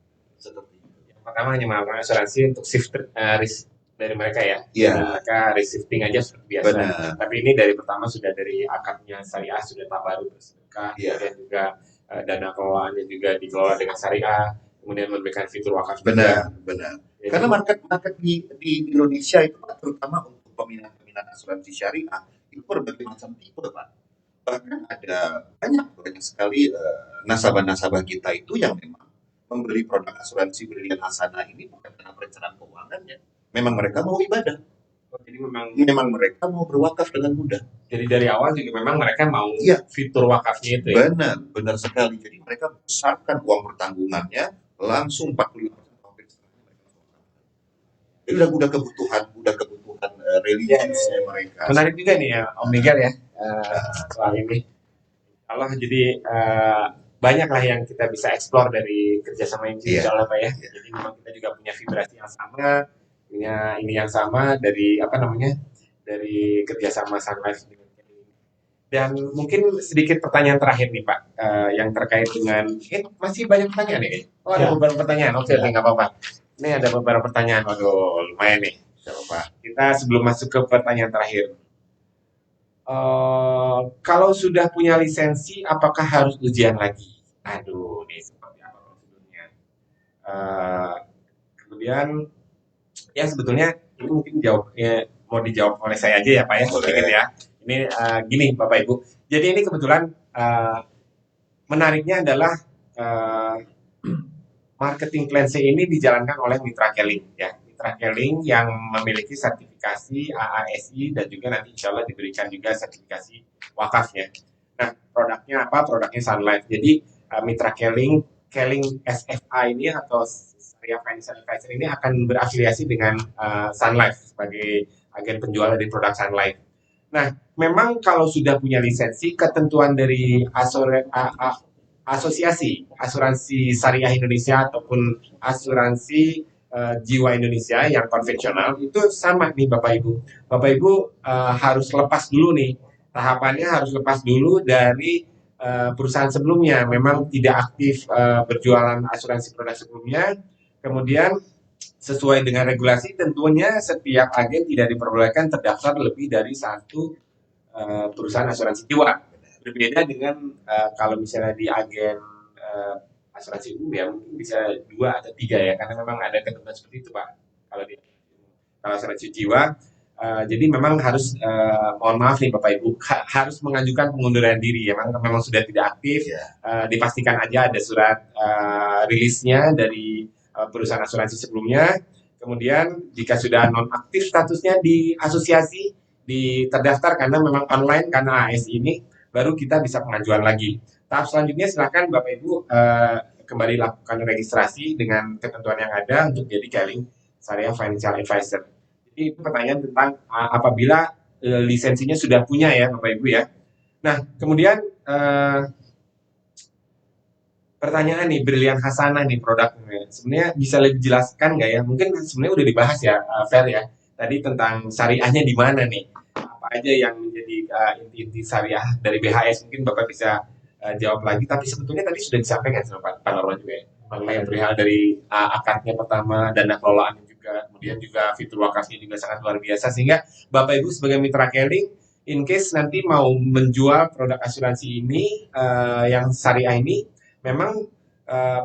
[SPEAKER 3] Seperti itu.
[SPEAKER 1] Yang pertama hanya melakukan asuransi untuk shift risk dari mereka ya.
[SPEAKER 3] Iya.
[SPEAKER 1] Mereka reshifting aja seperti biasa.
[SPEAKER 3] Benar.
[SPEAKER 1] Tapi ini dari pertama sudah dari akadnya syariah, sudah tabarut bersedekah, kemudian juga dana kelolaannya juga dikelola dengan syariah, kemudian memberikan fitur wakaf juga.
[SPEAKER 3] Benar.
[SPEAKER 1] Jadi,
[SPEAKER 3] karena market di Indonesia itu Pak, terutama untuk peminat asuransi syariah itu berbagai macam tipe Pak. Bahkan ada banyak sekali nasabah-nasabah kita itu yang memang membeli produk asuransi Brilian Hasanah ini bukan karena perencanaan keuangannya. Memang mereka mau ibadah.
[SPEAKER 1] Jadi memang
[SPEAKER 3] Mereka mau berwakaf dengan mudah.
[SPEAKER 1] Jadi dari awal juga memang mereka mau fitur wakafnya itu ya.
[SPEAKER 3] Benar sekali. Jadi mereka besarkan uang pertanggungannya langsung 45% hampir setengahnya mereka langsung wakaf. Jadi udah kebutuhan religiusnya mereka.
[SPEAKER 1] Menarik juga nih ya Om Miguel ya soal ini. Allah jadi banyak lah yang kita bisa explore dari kerjasama ini insya Allah Pak ya. Jadi memang kita juga punya vibrasi yang sama, punya ini yang sama dari dari kerjasama Sun Life. Dan mungkin sedikit pertanyaan terakhir nih Pak, yang terkait dengan masih banyak pertanyaan nih. Oh ada beberapa pertanyaan, oke nggak apa-apa. Ini ada beberapa pertanyaan, waduh lumayan nih. Coba kita sebelum masuk ke pertanyaan terakhir. Kalau sudah punya lisensi, apakah harus ujian lagi? Aduh, nih seperti apa prosedurnya? Kemudian, ya sebetulnya ini mungkin mau dijawab oleh saya aja ya Pak ya. Boleh. Ya. Ini gini Bapak Ibu. Jadi ini kebetulan menariknya adalah marketing plan C ini dijalankan oleh Mitra Keling ya. Mitra Keling yang memiliki sertifikasi AASI dan juga nanti insya Allah diberikan juga sertifikasi wakafnya. Nah, produknya apa? Produknya Sun Life. Jadi Mitra Keling SFA ini atau Syariah Financial Advisor ini akan berafiliasi dengan Sun Life sebagai agen penjual dari produk Sun Life. Nah, memang kalau sudah punya lisensi, ketentuan dari asosiasi asuransi syariah Indonesia ataupun asuransi jiwa Indonesia yang konvensional itu sama nih Bapak Ibu. Bapak Ibu harus lepas dulu nih, tahapannya harus lepas dulu dari perusahaan sebelumnya. Memang tidak aktif berjualan asuransi produk sebelumnya. Kemudian sesuai dengan regulasi tentunya setiap agen tidak diperbolehkan terdaftar lebih dari satu perusahaan asuransi jiwa. Berbeda dengan kalau misalnya di agen asuransi umum ya mungkin bisa 2 atau 3 ya karena memang ada ketentuan seperti itu Pak. Kalau asuransi jiwa jadi memang harus mohon maaf nih Bapak Ibu harus mengajukan pengunduran diri ya memang sudah tidak aktif dipastikan aja ada surat rilisnya dari perusahaan asuransi sebelumnya. Kemudian jika sudah nonaktif statusnya di asosiasi terdaftar karena memang online karena AS ini baru kita bisa pengajuan lagi. Tahap selanjutnya silakan Bapak Ibu kembali lakukan registrasi dengan ketentuan yang ada untuk jadi Keling Syariah Financial Advisor. Jadi itu pertanyaan tentang apabila lisensinya sudah punya ya Bapak Ibu ya. Nah kemudian pertanyaan nih Brilian Hasanah nih produknya sebenarnya bisa lebih jelaskan nggak ya? Mungkin sebenarnya udah dibahas ya Fer ya. Tadi tentang syariahnya di mana nih? Apa aja yang menjadi inti-inti syariah dari BHS mungkin Bapak bisa jawab lagi. Tapi sebetulnya tadi sudah disampaikan sama Pak Norman juga ya. Mengenai perihal dari akarnya pertama, dana kelolaan juga, kemudian juga fitur wakafnya juga sangat luar biasa sehingga Bapak Ibu sebagai mitra Keling in case nanti mau menjual produk asuransi ini yang syariah ini memang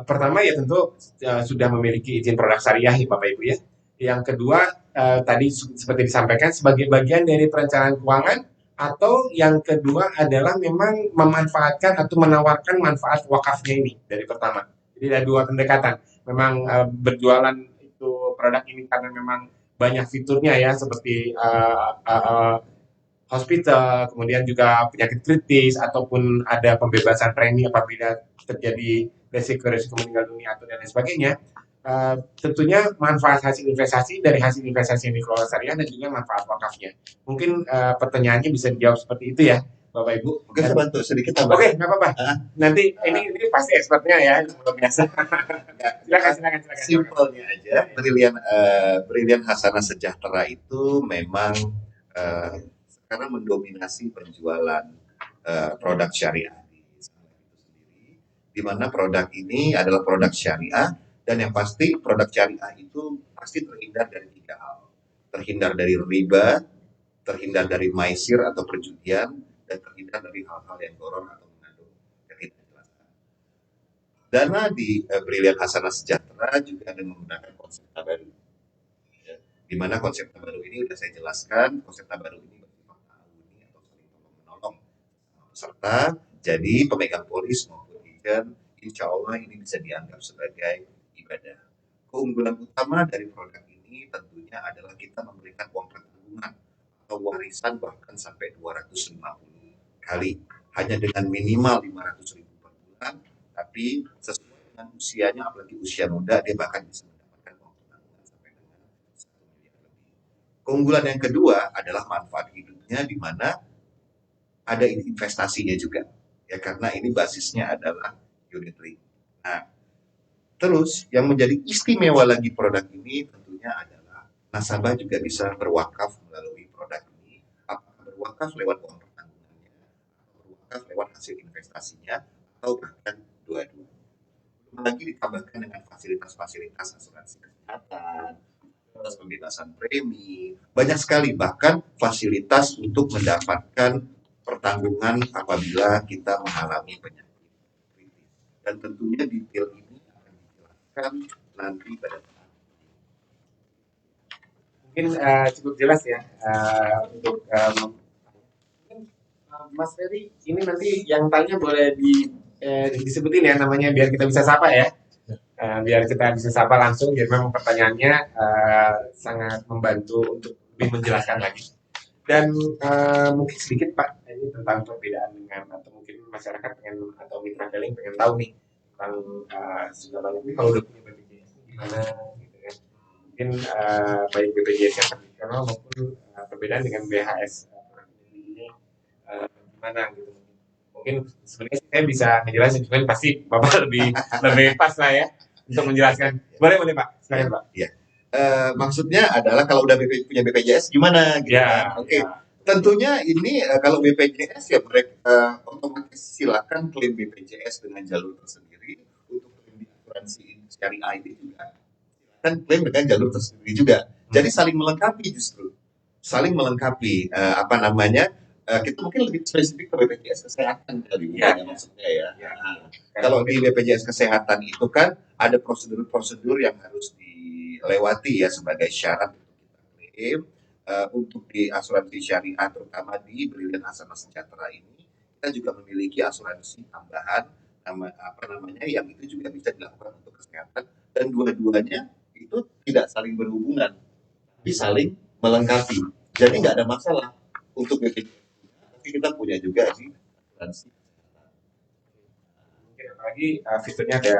[SPEAKER 1] pertama ya tentu sudah memiliki izin produk syariah ya Bapak Ibu ya. Yang kedua tadi seperti disampaikan sebagai bagian dari perencanaan keuangan atau yang kedua adalah memang memanfaatkan atau menawarkan manfaat wakafnya ini dari pertama. Jadi ada 2 pendekatan. Memang berjualan itu produk ini karena memang banyak fiturnya ya seperti hospital, kemudian juga penyakit kritis ataupun ada pembebasan premi apabila terjadi resiko meninggal dunia atau dan lain sebagainya. Tentunya manfaat hasil investasi dari hasil investasi yang dikelola syariah dan juga manfaat wakafnya. Mungkin pertanyaannya bisa dijawab seperti itu ya, Bapak Ibu.
[SPEAKER 3] Oke, saya bantu sedikit tambah.
[SPEAKER 1] Oke, nggak apa-apa. Nanti ini pasti expertnya ya, luar biasa. silakan.
[SPEAKER 3] Simpelnya aja, Brilian Hasanah Sejahtera itu memang sekarang mendominasi penjualan produk syariah di sana itu sendiri, di mana produk ini adalah produk syariah dan yang pasti produk syariah itu pasti terhindar dari 3 hal. Terhindar dari riba, terhindar dari maisir atau perjudian, dan terhindar dari hal-hal yang goror atau mengandung ketidakjelasan. Dana di Brilian Hasanah Sejahtera juga dengan menggunakan konsep tabaru. Ya, di mana konsep tabaru ini sudah saya jelaskan, konsep tabaru ini bersifat ta'awuni atau saling tolong-menolong serta jadi pemegang polis maupun agent insya Allah ini bisa dianggap sebagai ibadah. Keunggulan utama dari produk ini tentunya adalah kita memberikan uang pertanggungan atau warisan bahkan sampai 250 kali hanya dengan minimal 500.000 per bulan, tapi sesuai dengan usianya, apalagi usia muda, dia bahkan bisa mendapatkan uang pertanggungan sampai dengan 1 miliar lebih. Keunggulan yang kedua adalah manfaat hidupnya, di mana ada investasinya juga, ya, karena ini basisnya adalah unit link. Nah, terus yang menjadi istimewa lagi produk ini tentunya adalah nasabah juga bisa berwakaf melalui produk ini, apakah berwakaf lewat uang pertanggungannya, atau berwakaf lewat hasil investasinya, atau bahkan dua-duanya. Belum lagi ditambahkan dengan fasilitas-fasilitas asuransi kesehatan, fasilitas pembebasan premi, banyak sekali, bahkan fasilitas untuk mendapatkan pertanggungan apabila kita mengalami penyakit kritis. Dan tentunya detail ini akan dijelaskan nanti pada saat.
[SPEAKER 1] Mungkin cukup jelas ya untuk Mas Ferry. Ini nanti yang tanya boleh disebutin ya namanya biar kita bisa sapa ya. Biar kita bisa sapa langsung. Jadi memang pertanyaannya sangat membantu untuk lebih menjelaskan lagi. Dan mungkin sedikit Pak ini tentang perbedaan dengan atau mungkin masyarakat pengen atau mitra dealing pengen tahu nih tentang sudah banyak nih kalau udah punya BPJS gimana gitu ya. Mungkin baik BPJS yang tradisional maupun perbedaan dengan BHS ini gimana gitu. Mungkin sebenarnya saya bisa ngejelasin, cuman pasti Bapak lebih pas lah ya untuk menjelaskan. Boleh Pak, silakan Pak.
[SPEAKER 3] Ya. Maksudnya adalah kalau udah punya BPJS gimana gitu
[SPEAKER 1] Ya,
[SPEAKER 3] kan? Oke.
[SPEAKER 1] ya.
[SPEAKER 3] Tentunya ini kalau BPJS ya mereka otomatis silakan klaim BPJS dengan jalur tersendiri. Untuk klaim di asuransi syariah ini juga silakan klaim dengan jalur tersendiri juga. Jadi saling melengkapi justru. Saling melengkapi kita mungkin lebih spesifik ke BPJS kesehatan kali ya, maksudnya ya. Nah, kalau di BPJS kesehatan itu kan ada prosedur-prosedur yang harus dilewati ya sebagai syarat untuk kita klaim. Untuk di asuransi syariah terutama di Brilliant Asana Sejahtera ini kita juga memiliki asuransi tambahan yang itu juga bisa dilakukan untuk kesehatan, dan dua-duanya itu tidak saling berhubungan tapi saling melengkapi. Jadi nggak ada masalah untuk BPJS. Tapi kita punya juga sih asuransi.
[SPEAKER 1] Mungkin apalagi fiturnya ada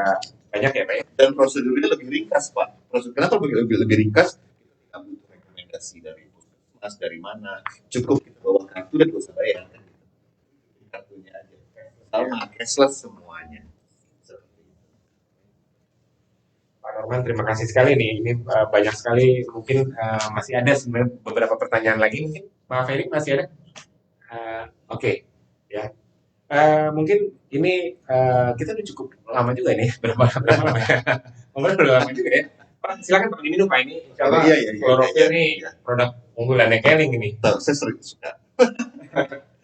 [SPEAKER 1] banyak ya Pak ya.
[SPEAKER 3] Dan prosedurnya lebih ringkas Pak. Kenapa lebih ringkas? Kita tidak butuh rekomendasi dari puskesmas dari mana. Cukup kita bawa kartu dan gak usah bayar. Kartunya aja. Sama cashless semuanya.
[SPEAKER 1] Pak Norman, terima kasih sekali nih. Ini banyak sekali. Mungkin masih ada sebenarnya beberapa pertanyaan lagi. Mungkin Pak Felix masih ada. Oke. Ya. Mungkin ini kita udah cukup lama juga nih. Berapa lama ya? Udah lama juga ya. Pak, silakan Pak diminum Pak ini. Insya Allah klorofil ini produk unggulannya Keling ini.
[SPEAKER 3] Saya sering suka.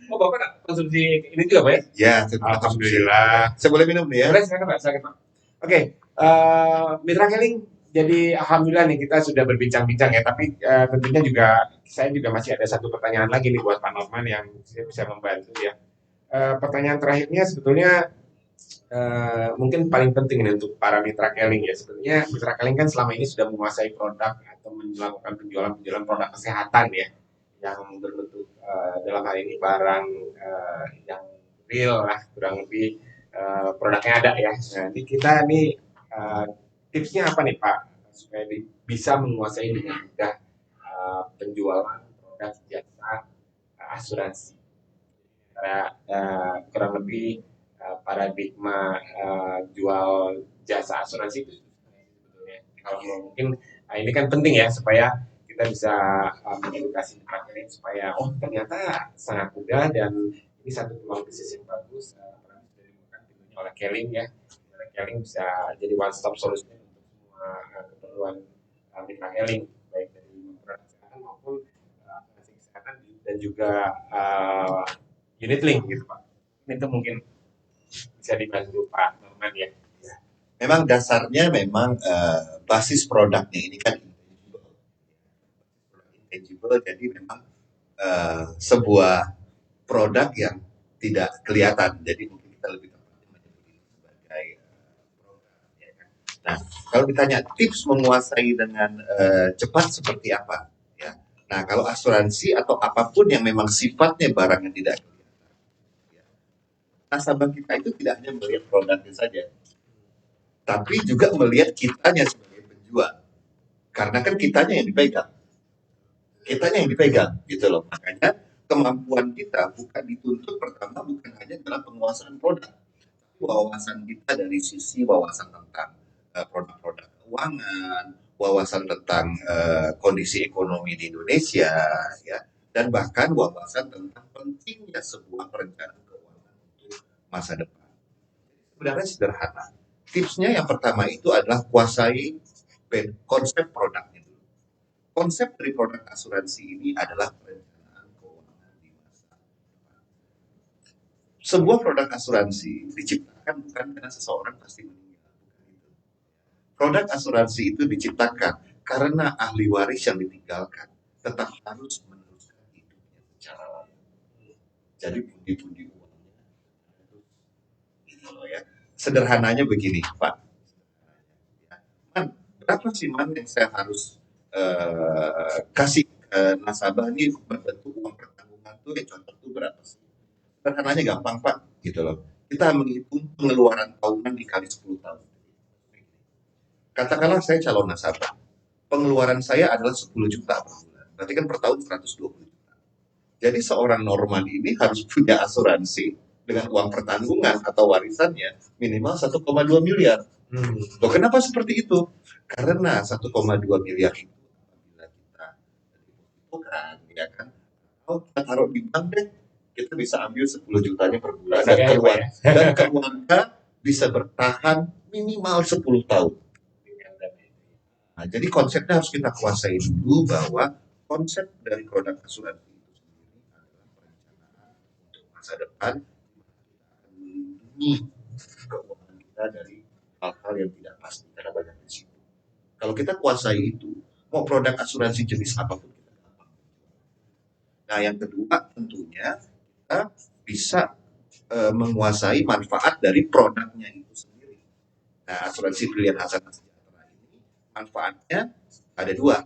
[SPEAKER 1] Oh Bapak nak konsumsi ini juga Pak ya?
[SPEAKER 3] Ya,
[SPEAKER 1] alhamdulillah.
[SPEAKER 3] Saya boleh minum nih ya?
[SPEAKER 1] Boleh, silakan Pak. Oke, Mitra Keling, jadi alhamdulillah nih kita sudah berbincang-bincang ya. Tapi tentunya juga saya juga masih ada satu pertanyaan lagi nih buat Pak Norman yang bisa membantu ya. Pertanyaan terakhirnya sebetulnya mungkin paling penting nih untuk para mitra Keling ya. Sebetulnya mitra Keling kan selama ini sudah menguasai produk atau melakukan penjualan produk kesehatan ya, yang berbentuk dalam hal ini barang yang real lah kurang lebih produknya ada ya. Nah, di kita nih tipsnya apa nih Pak supaya bisa menguasai dengan mudah penjualan produk jasa asuransi. Kurang lebih paradigma jual jasa asuransi itu sebetulnya. Kalau mungkin ini kan penting ya supaya kita bisa mengedukasi marketing supaya ternyata sangat mudah dan ini satu peluang bisnis yang bagus sudah dibuka tentunya oleh Keling ya. Keling bisa jadi one stop solution untuk semua keperluan mitra Keling baik dari produk kesehatan maupun asuransi kesehatan dan juga unit link gitu Pak. Itu mungkin bisa dibantu Pak Norman ya.
[SPEAKER 3] Memang dasarnya basis produknya ini kan intangible, jadi memang sebuah produk yang tidak kelihatan. Jadi mungkin kita lebih tepatnya menyebut ini sebagai Kalau ditanya tips menguasai dengan cepat seperti apa, ya. Nah, kalau asuransi atau apapun yang memang sifatnya barang yang tidak kelihatan, ya, nasabah kita itu tidak hanya melihat produknya saja, tapi juga melihat kitanya sebagai penjual. Karena kan kitanya yang dipegang, gitu loh. Makanya kemampuan kita bukan dituntut pertama bukan hanya dalam penguasaan produk, tapi wawasan kita dari sisi wawasan tentang produk-produk keuangan, wawasan tentang kondisi ekonomi di Indonesia, ya, dan bahkan wawasan tentang pentingnya sebuah perencanaan keuangan untuk masa depan. Sebenarnya sederhana. Tipsnya yang pertama itu adalah kuasai konsep produknya dulu. Konsep dari produk asuransi ini adalah perencanaan keuangan di masa depan. Sebuah produk asuransi diciptakan bukan karena seseorang pasti meninggal. Produk asuransi itu diciptakan karena ahli waris yang ditinggalkan tetap harus meneruskan hidupnya secara layak. Jadi pundi-pundi uangnya gitu loh ya. Sederhananya begini, Pak. Man, berapa sih man yang saya harus kasih nasabah ini berbentuk uang pertanggungan tuh yang cocok tuh berapa sih? Sederhananya gampang Pak, gitu loh. Kita menghitung pengeluaran tahunan dikali 10 tahun. Katakanlah saya calon nasabah. Pengeluaran saya adalah 10 juta per bulan. Berarti kan per tahun 120 juta. Jadi seorang Norman ini harus punya asuransi dengan uang pertanggungan atau warisannya minimal 1,2 miliar. Loh, kenapa seperti itu? Karena 1,2 miliar itu apabila kita bukan, ya kan? Kalau kita taruh di bank deh, kita bisa ambil 10 jutanya per bulan dan keluarga bisa bertahan minimal 10 tahun. Nah, jadi konsepnya harus kita kuasai dulu bahwa konsep dari produk asuransi itu sendiri adalah perencanaan untuk masa depan melindungi keuangan kita dari hal-hal yang tidak pasti karena banyak risiko. Kalau kita kuasai itu, mau produk asuransi jenis apapun kita gampang. Nah, yang kedua tentunya kita bisa menguasai manfaat dari produknya itu sendiri. Nah, asuransi Briliant Hasanah Sejahtera ini manfaatnya ada dua,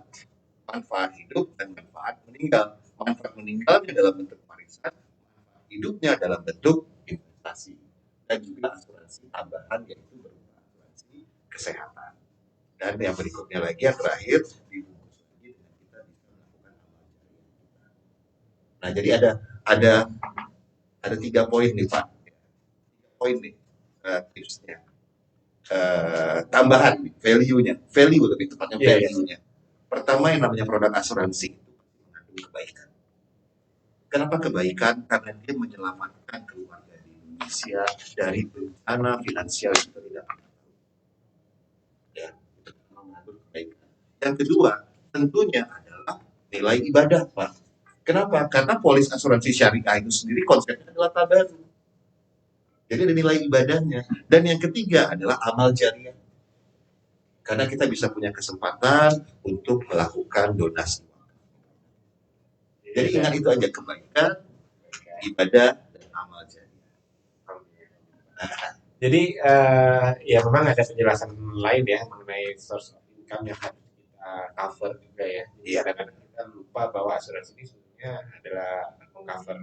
[SPEAKER 3] manfaat hidup dan manfaat meninggal. Manfaat meninggalnya dalam bentuk warisan, manfaat hidupnya dalam bentuk investasi, dan juga asuransi tambahan yaitu berupa asuransi kesehatan. Dan yang berikutnya lagi yang terakhir dibungkus lagi dengan kita bisa melakukan amal jariah kita. Nah, jadi ada 3 poin nih Pak, 3 poin nih tipsnya. Tambahan value lebih tepatnya value-nya. Pertama yang namanya produk asuransi itu mengandung kebaikan. Kenapa kebaikan? Karena dia menyelamatkan keluarga di Indonesia dari bencana finansial yang tidak pernah tahu. Ya, itu mengandung kebaikan. Yang kedua, tentunya adalah nilai ibadah, Pak. Kenapa? Karena polis asuransi syariah itu sendiri konsepnya adalah tabaruk. Jadi ada nilai ibadahnya. Dan yang ketiga adalah amal jariah. Karena kita bisa punya kesempatan untuk melakukan donasi. Jadi ingat itu aja, kebaikan, ibadah, dan amal jariah.
[SPEAKER 1] Jadi ya memang ada penjelasan lain ya mengenai source of income yang harus kita cover juga ya. Jadi kadang-kadang kita lupa bahwa asuransi ini sebenarnya adalah mengcover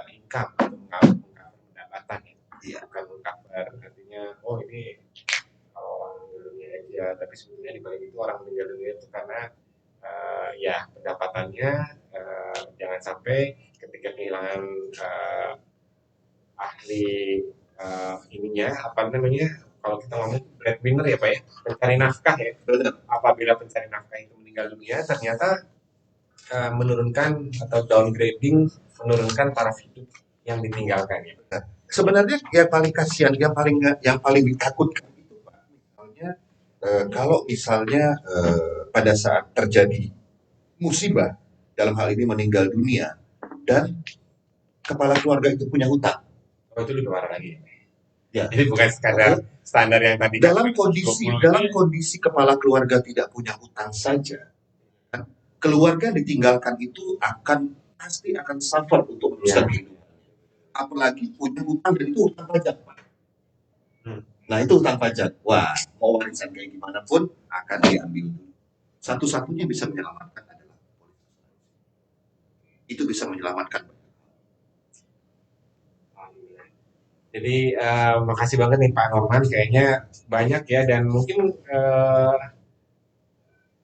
[SPEAKER 1] income atau mengcover pendapatan ya. Bukan mengcover artinya oh ini kalau orang meninggal dunia aja, tapi sebenarnya di balik itu orang meninggal dunia itu karena ya pendapatannya jangan sampai ketika kehilangan ahli ininya apa namanya kalau kita ngomong breadwinner ya Pak ya, pencari nafkah ya. Apabila pencari nafkah itu meninggal dunia ternyata menurunkan atau downgrading, menurunkan taraf hidup yang ditinggalkan ya.
[SPEAKER 3] Sebenarnya yang paling kasihan, yang paling ditakutkan itu Pak, misalnya kalau misalnya pada saat terjadi musibah, dalam hal ini meninggal dunia, dan kepala keluarga itu punya hutang.
[SPEAKER 1] Oh, itu lebih parah lagi.
[SPEAKER 3] Ya.
[SPEAKER 1] Jadi bukan sekadar standar yang tadi.
[SPEAKER 3] Dalam kondisi kepala keluarga tidak punya hutang saja, kan, keluarga ditinggalkan itu pasti akan suffer untuk meneruskan hidup. Apalagi punya hutang dan itu hutang pajak, Pak. Nah itu hutang pajak. Wah, mau warisan kayak gimana pun akan diambil dulu. Satu-satunya bisa menyelamatkan adalah polis asuransi. Itu bisa menyelamatkan.
[SPEAKER 1] Jadi makasih banget nih Pak Norman, kayaknya banyak ya dan mungkin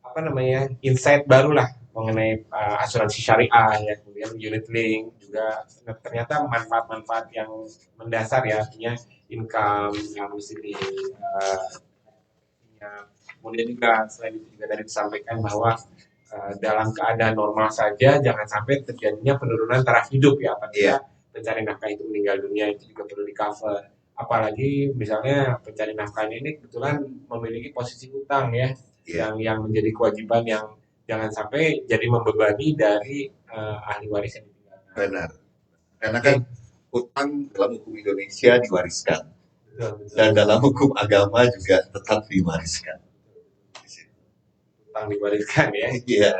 [SPEAKER 1] apa namanya insight baru lah mengenai asuransi syariah ya, kemudian unit link juga ternyata manfaat-manfaat yang mendasar ya, artinya income yang mesti di kemudian juga selain itu juga tadi disampaikan bahwa dalam keadaan normal saja jangan sampai terjadinya penurunan taraf hidup ya apabila pencari nafkah itu meninggal dunia, itu juga perlu di cover. Apalagi misalnya pencari nafkahnya ini kebetulan memiliki posisi hutang ya, yang menjadi kewajiban yang jangan sampai jadi membebani dari ahli waris yang ditinggalkan.
[SPEAKER 3] Benar. Karena kan hutang dalam hukum Indonesia diwariskan. Betul. Dan dalam hukum agama juga tetap diwariskan.
[SPEAKER 1] Hutang diwariskan ya.
[SPEAKER 3] Iya.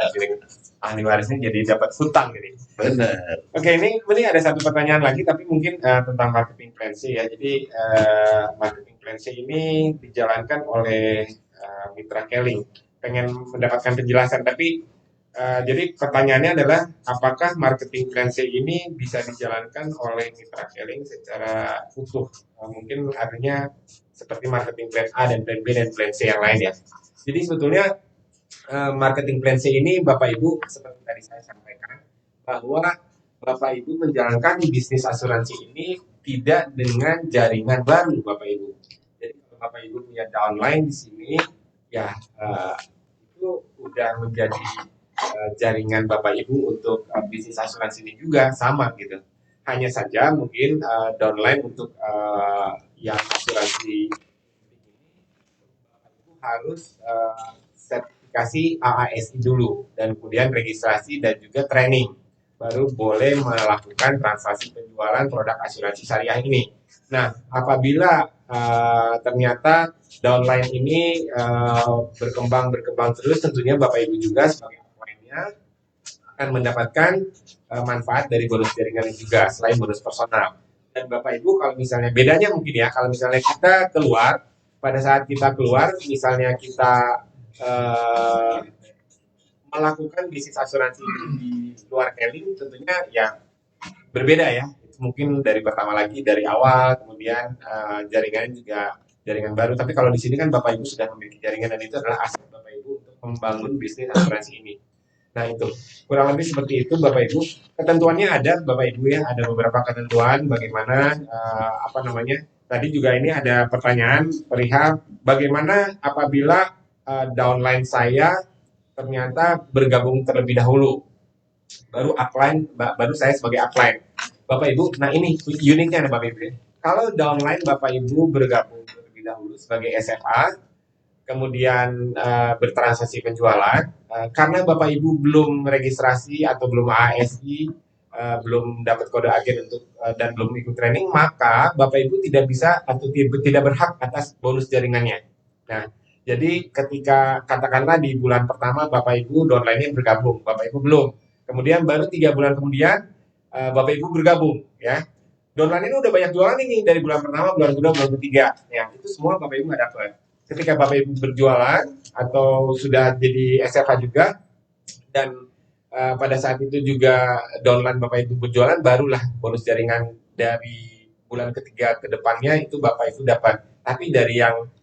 [SPEAKER 1] Ahli warisnya jadi dapat hutang ini.
[SPEAKER 3] Benar.
[SPEAKER 1] Oke, ini ada satu pertanyaan lagi, tapi mungkin tentang marketing plan C ya. Jadi marketing plan C ini dijalankan oleh Mitra Keling. Pengen mendapatkan penjelasan, tapi jadi pertanyaannya adalah apakah marketing plan C ini bisa dijalankan oleh Mitra Keling secara utuh? Mungkin artinya seperti marketing plan A dan plan B dan plan C yang lain ya. Jadi sebetulnya marketing plan C ini Bapak Ibu seperti tadi saya sampaikan bahwa Bapak Ibu menjalankan bisnis asuransi ini tidak dengan jaringan baru Bapak Ibu. Jadi kalau Bapak Ibu punya downline di sini ya itu udah menjadi jaringan Bapak Ibu untuk bisnis asuransi ini juga sama gitu. Hanya saja mungkin downline untuk yang asuransi ini Bapak Ibu harus sertifikasi AASI dulu dan kemudian registrasi dan juga training baru boleh melakukan transaksi penjualan produk asuransi syariah ini. Nah, apabila ternyata downline ini berkembang terus, tentunya Bapak Ibu juga sebagai upline-nya akan mendapatkan manfaat dari bonus jaringan juga selain bonus personal. Dan Bapak Ibu kalau misalnya bedanya mungkin ya, kalau misalnya kita keluar, pada saat kita keluar, misalnya kita melakukan bisnis asuransi di luar Keling, tentunya ya berbeda ya. Itu mungkin dari pertama lagi dari awal, kemudian jaringannya juga jaringan baru. Tapi kalau di sini kan Bapak Ibu sudah memiliki jaringan dan itu adalah aset Bapak Ibu untuk membangun bisnis asuransi ini. Nah itu kurang lebih seperti itu Bapak Ibu. Ketentuannya ada Bapak Ibu ya, ada beberapa ketentuan bagaimana apa namanya. Tadi juga ini ada pertanyaan perihal bagaimana apabila downline saya ternyata bergabung terlebih dahulu, baru upline, baru saya sebagai upline. Bapak Ibu, nah ini uniknya ada Bapak Ibu. Kalau downline Bapak Ibu bergabung terlebih dahulu sebagai SFA, kemudian bertransaksi penjualan, karena Bapak Ibu belum registrasi atau belum ASI, belum dapat kode agen untuk dan belum ikut training, maka Bapak Ibu tidak bisa atau tidak berhak atas bonus jaringannya. Nah, jadi ketika katakanlah di bulan pertama Bapak Ibu downline-nya bergabung, Bapak Ibu belum. Kemudian baru 3 bulan kemudian Bapak Ibu bergabung ya. Downline ini udah banyak jualan ini dari bulan pertama, bulan kedua, bulan ketiga. Ya, itu semua Bapak Ibu nggak dapat. Ketika Bapak Ibu berjualan atau sudah jadi SFH juga dan pada saat itu juga downline Bapak Ibu berjualan, barulah bonus jaringan dari bulan ketiga ke depannya itu Bapak Ibu dapat. Tapi dari yang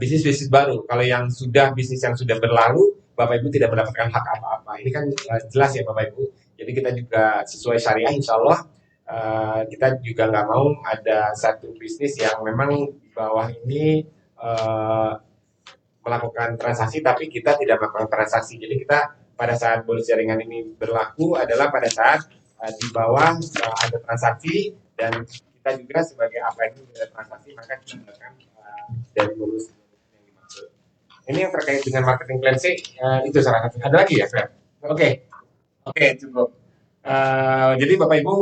[SPEAKER 1] bisnis baru, kalau yang bisnis yang sudah berlalu, Bapak Ibu tidak mendapatkan hak apa-apa. Ini kan jelas ya Bapak Ibu. Jadi kita juga sesuai syariah, insya Allah kita juga nggak mau ada satu bisnis yang memang di bawah ini melakukan transaksi, tapi kita tidak melakukan transaksi. Jadi kita pada saat bonus jaringan ini berlaku adalah pada saat di bawah ada transaksi dan kita juga sebagai upline ada transaksi, maka kita melakukan dari bonus yang dimaksud. Ini yang terkait dengan marketing plan C, itu salah satu. Ada lagi ya, Fred? Oke, cukup. Jadi Bapak Ibu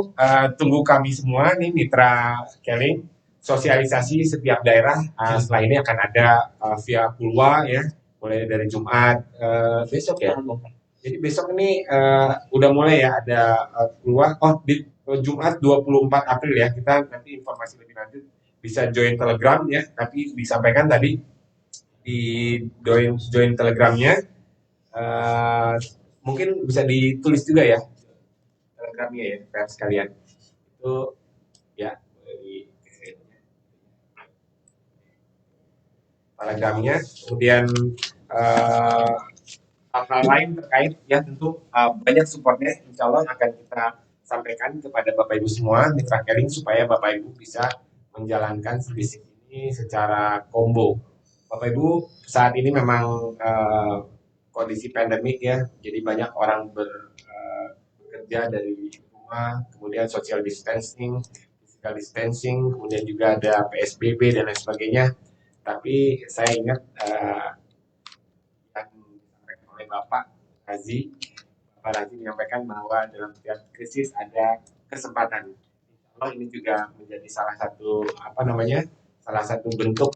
[SPEAKER 1] tunggu kami semua nih Mitra Keling, sosialisasi setiap daerah setelah ini akan ada via Pulwa ya, mulai dari Jumat besok ya. Jadi besok ini udah mulai ya ada Pulwa. Oh di Jumat 24 April ya, kita nanti informasi lebih lanjut bisa join Telegram ya, tapi disampaikan tadi di join Telegramnya. Mungkin bisa ditulis juga ya Telegramnya ya, kayak sekalian itu ya di Telegramnya. Kemudian hal-hal lain terkait ya tentu banyak supportnya, insya Allah akan kita sampaikan kepada Bapak Ibu semua mitra caring supaya Bapak Ibu bisa menjalankan bisnis ini secara combo. Bapak Ibu saat ini memang kondisi pandemik ya, jadi banyak orang bekerja dari rumah, kemudian social distancing, physical distancing, kemudian juga ada PSBB dan lain sebagainya. Tapi saya ingat yang disampaikan oleh Bapak Razi menyampaikan bahwa dalam setiap krisis ada kesempatan. Insya Allah ini juga menjadi salah satu bentuk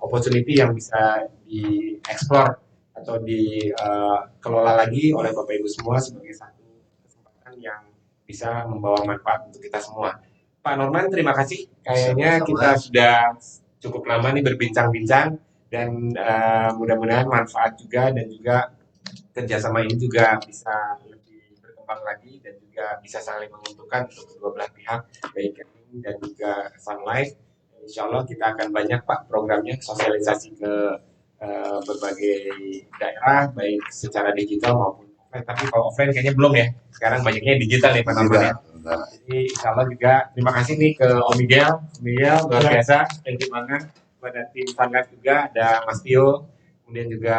[SPEAKER 1] opportunity yang bisa dieksplor atau dikelola lagi oleh Bapak Ibu semua sebagai satu kesempatan yang bisa membawa manfaat untuk kita semua. Pak Norman, terima kasih. Kayaknya kita sudah cukup lama nih berbincang-bincang dan mudah-mudahan manfaat juga dan juga kerjasama ini juga bisa lebih berkembang lagi dan juga bisa saling menguntungkan untuk kedua belah pihak, baik kami dan juga Sun Life. Insya Allah kita akan banyak Pak programnya sosialisasi ke berbagai daerah, baik secara digital maupun offline. Tapi kalau offline kayaknya belum ya. Sekarang banyaknya digital nih Pak Norman ya. Jadi insya Allah juga terima kasih nih ke Om Miguel. Miguel luar biasa, thank you banget kepada tim Sun Life juga, ada Mas Tio, kemudian juga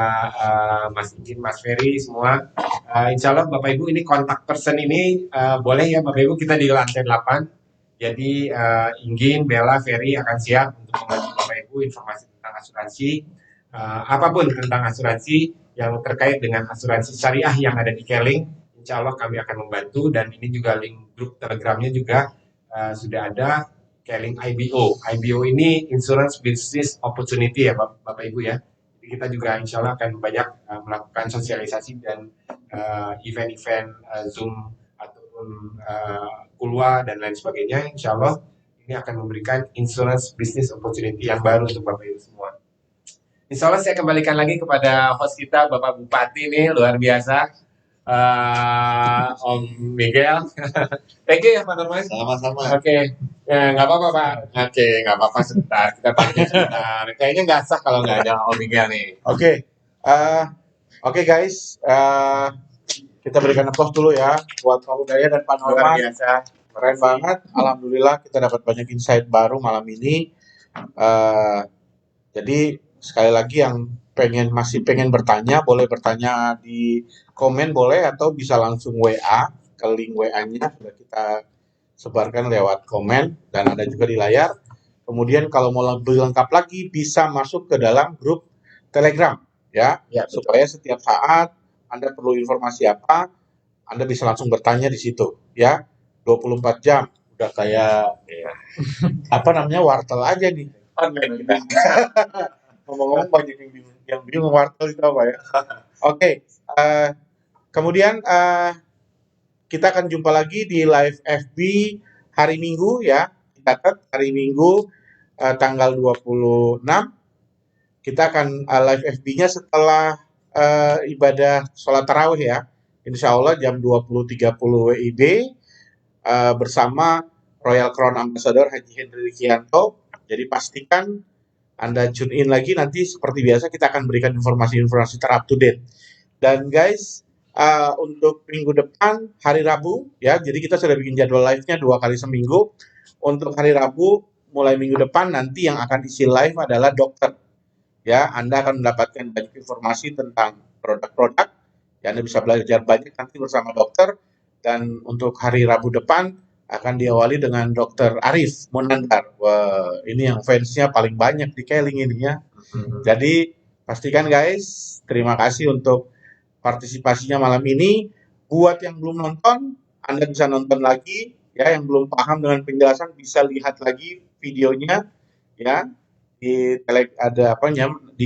[SPEAKER 1] Mas Ingin, Mas Ferry semua. Insya Allah Bapak Ibu ini kontak person ini boleh ya Bapak Ibu kita di lantai 8. Jadi Ingin, Bella, Ferry akan siap untuk membantu Bapak Ibu informasi tentang asuransi. Apapun tentang asuransi yang terkait dengan asuransi syariah yang ada di Keling, insya Allah kami akan membantu. Dan ini juga link grup telegramnya juga sudah ada, Keling IBO. IBO ini Insurance Business Opportunity ya Bapak Ibu ya. Jadi kita juga insya Allah akan banyak melakukan sosialisasi dan event-event Zoom ataupun Kulwa dan lain sebagainya. Insya Allah ini akan memberikan insurance business opportunity yang baru untuk Bapak Ibu semua. Insya Allah saya kembalikan lagi kepada host kita Bapak Bupati nih, luar biasa, Om Miguel. Thank you ya Pak Norman.
[SPEAKER 3] Sama-sama.
[SPEAKER 1] Oke, ya nggak apa-apa Pak. Oke, nggak apa-apa sebentar, kita tanya sebentar. Kayaknya nggak sah kalau nggak ada Om Miguel nih.
[SPEAKER 2] Oke guys, kita berikan applause dulu ya buat Pak Udaya dan Pak
[SPEAKER 1] Luar
[SPEAKER 2] Norman.
[SPEAKER 1] biasa.
[SPEAKER 2] Keren banget. Alhamdulillah kita dapat banyak insight baru malam ini. Jadi sekali lagi yang masih pengen bertanya, boleh bertanya di komen boleh, atau bisa langsung WA ke link WA-nya sudah kita sebarkan lewat komen dan ada juga di layar. Kemudian kalau mau lebih lengkap lagi bisa masuk ke dalam grup Telegram ya, supaya setiap saat Anda perlu informasi apa, Anda bisa langsung bertanya di situ ya. 24 jam udah kayak wartel aja nih.
[SPEAKER 1] Online kita.
[SPEAKER 2] Ngomong-ngomong banyak yang bingung wartel itu apa ya. Oke, kemudian kita akan jumpa lagi di live FB hari Minggu ya. Catat hari Minggu tanggal 26. Kita akan live FB-nya setelah ibadah sholat tarawih ya. Insya Allah jam 20.30 WIB bersama Royal Crown Ambassador Haji Hendri Kianto. Jadi pastikan Anda tune in lagi, nanti seperti biasa kita akan berikan informasi-informasi ter-up to date. Dan guys, untuk minggu depan hari Rabu ya, jadi kita sudah bikin jadwal live-nya 2 kali seminggu. Untuk hari Rabu mulai minggu depan nanti yang akan isi live adalah dokter. Ya, Anda akan mendapatkan banyak informasi tentang produk-produk. Ya, Anda bisa belajar banyak nanti bersama dokter. Dan untuk hari Rabu depan akan diawali dengan Dr. Arif Monandar. Wah, ini yang fansnya paling banyak di Keling ini ya. Jadi pastikan guys, terima kasih untuk partisipasinya malam ini. Buat yang belum nonton, Anda bisa nonton lagi ya. Yang belum paham dengan penjelasan bisa lihat lagi videonya ya. Di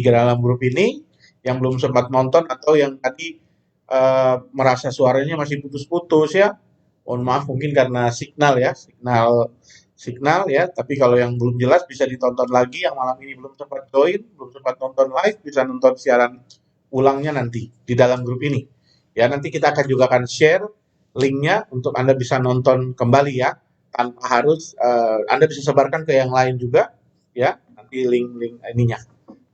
[SPEAKER 2] dalam grup ini. Yang belum sempat nonton atau yang tadi merasa suaranya masih putus-putus ya. Mohon maaf mungkin karena signal signal ya. Tapi kalau yang belum jelas bisa ditonton lagi. Yang malam ini belum sempat join, belum sempat nonton live, bisa nonton siaran ulangnya nanti di dalam grup ini. Ya, nanti kita juga akan share linknya untuk Anda bisa nonton kembali ya, tanpa harus Anda bisa sebarkan ke yang lain juga ya, nanti link-link ininya.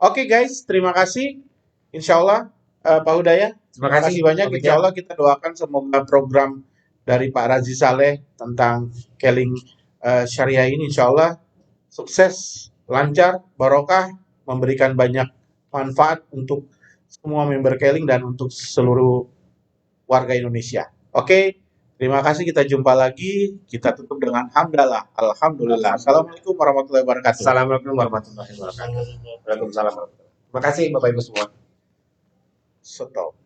[SPEAKER 2] Oke guys, terima kasih. Insya Allah Pak Hudaya, terima kasih banyak.
[SPEAKER 1] Pak
[SPEAKER 2] Insya Allah kita doakan semoga program dari Pak Razi Saleh tentang Keling Syariah ini insya Allah sukses, lancar, barokah, memberikan banyak manfaat untuk semua member Keling dan untuk seluruh warga Indonesia. Oke, terima kasih. Kita jumpa lagi. Kita tutup dengan hamdalah. Alhamdulillah. Assalamualaikum warahmatullahi wabarakatuh.
[SPEAKER 1] Assalamualaikum warahmatullahi wabarakatuh. Waalaikumsalam. Terima kasih Bapak Ibu semua.
[SPEAKER 2] Stop.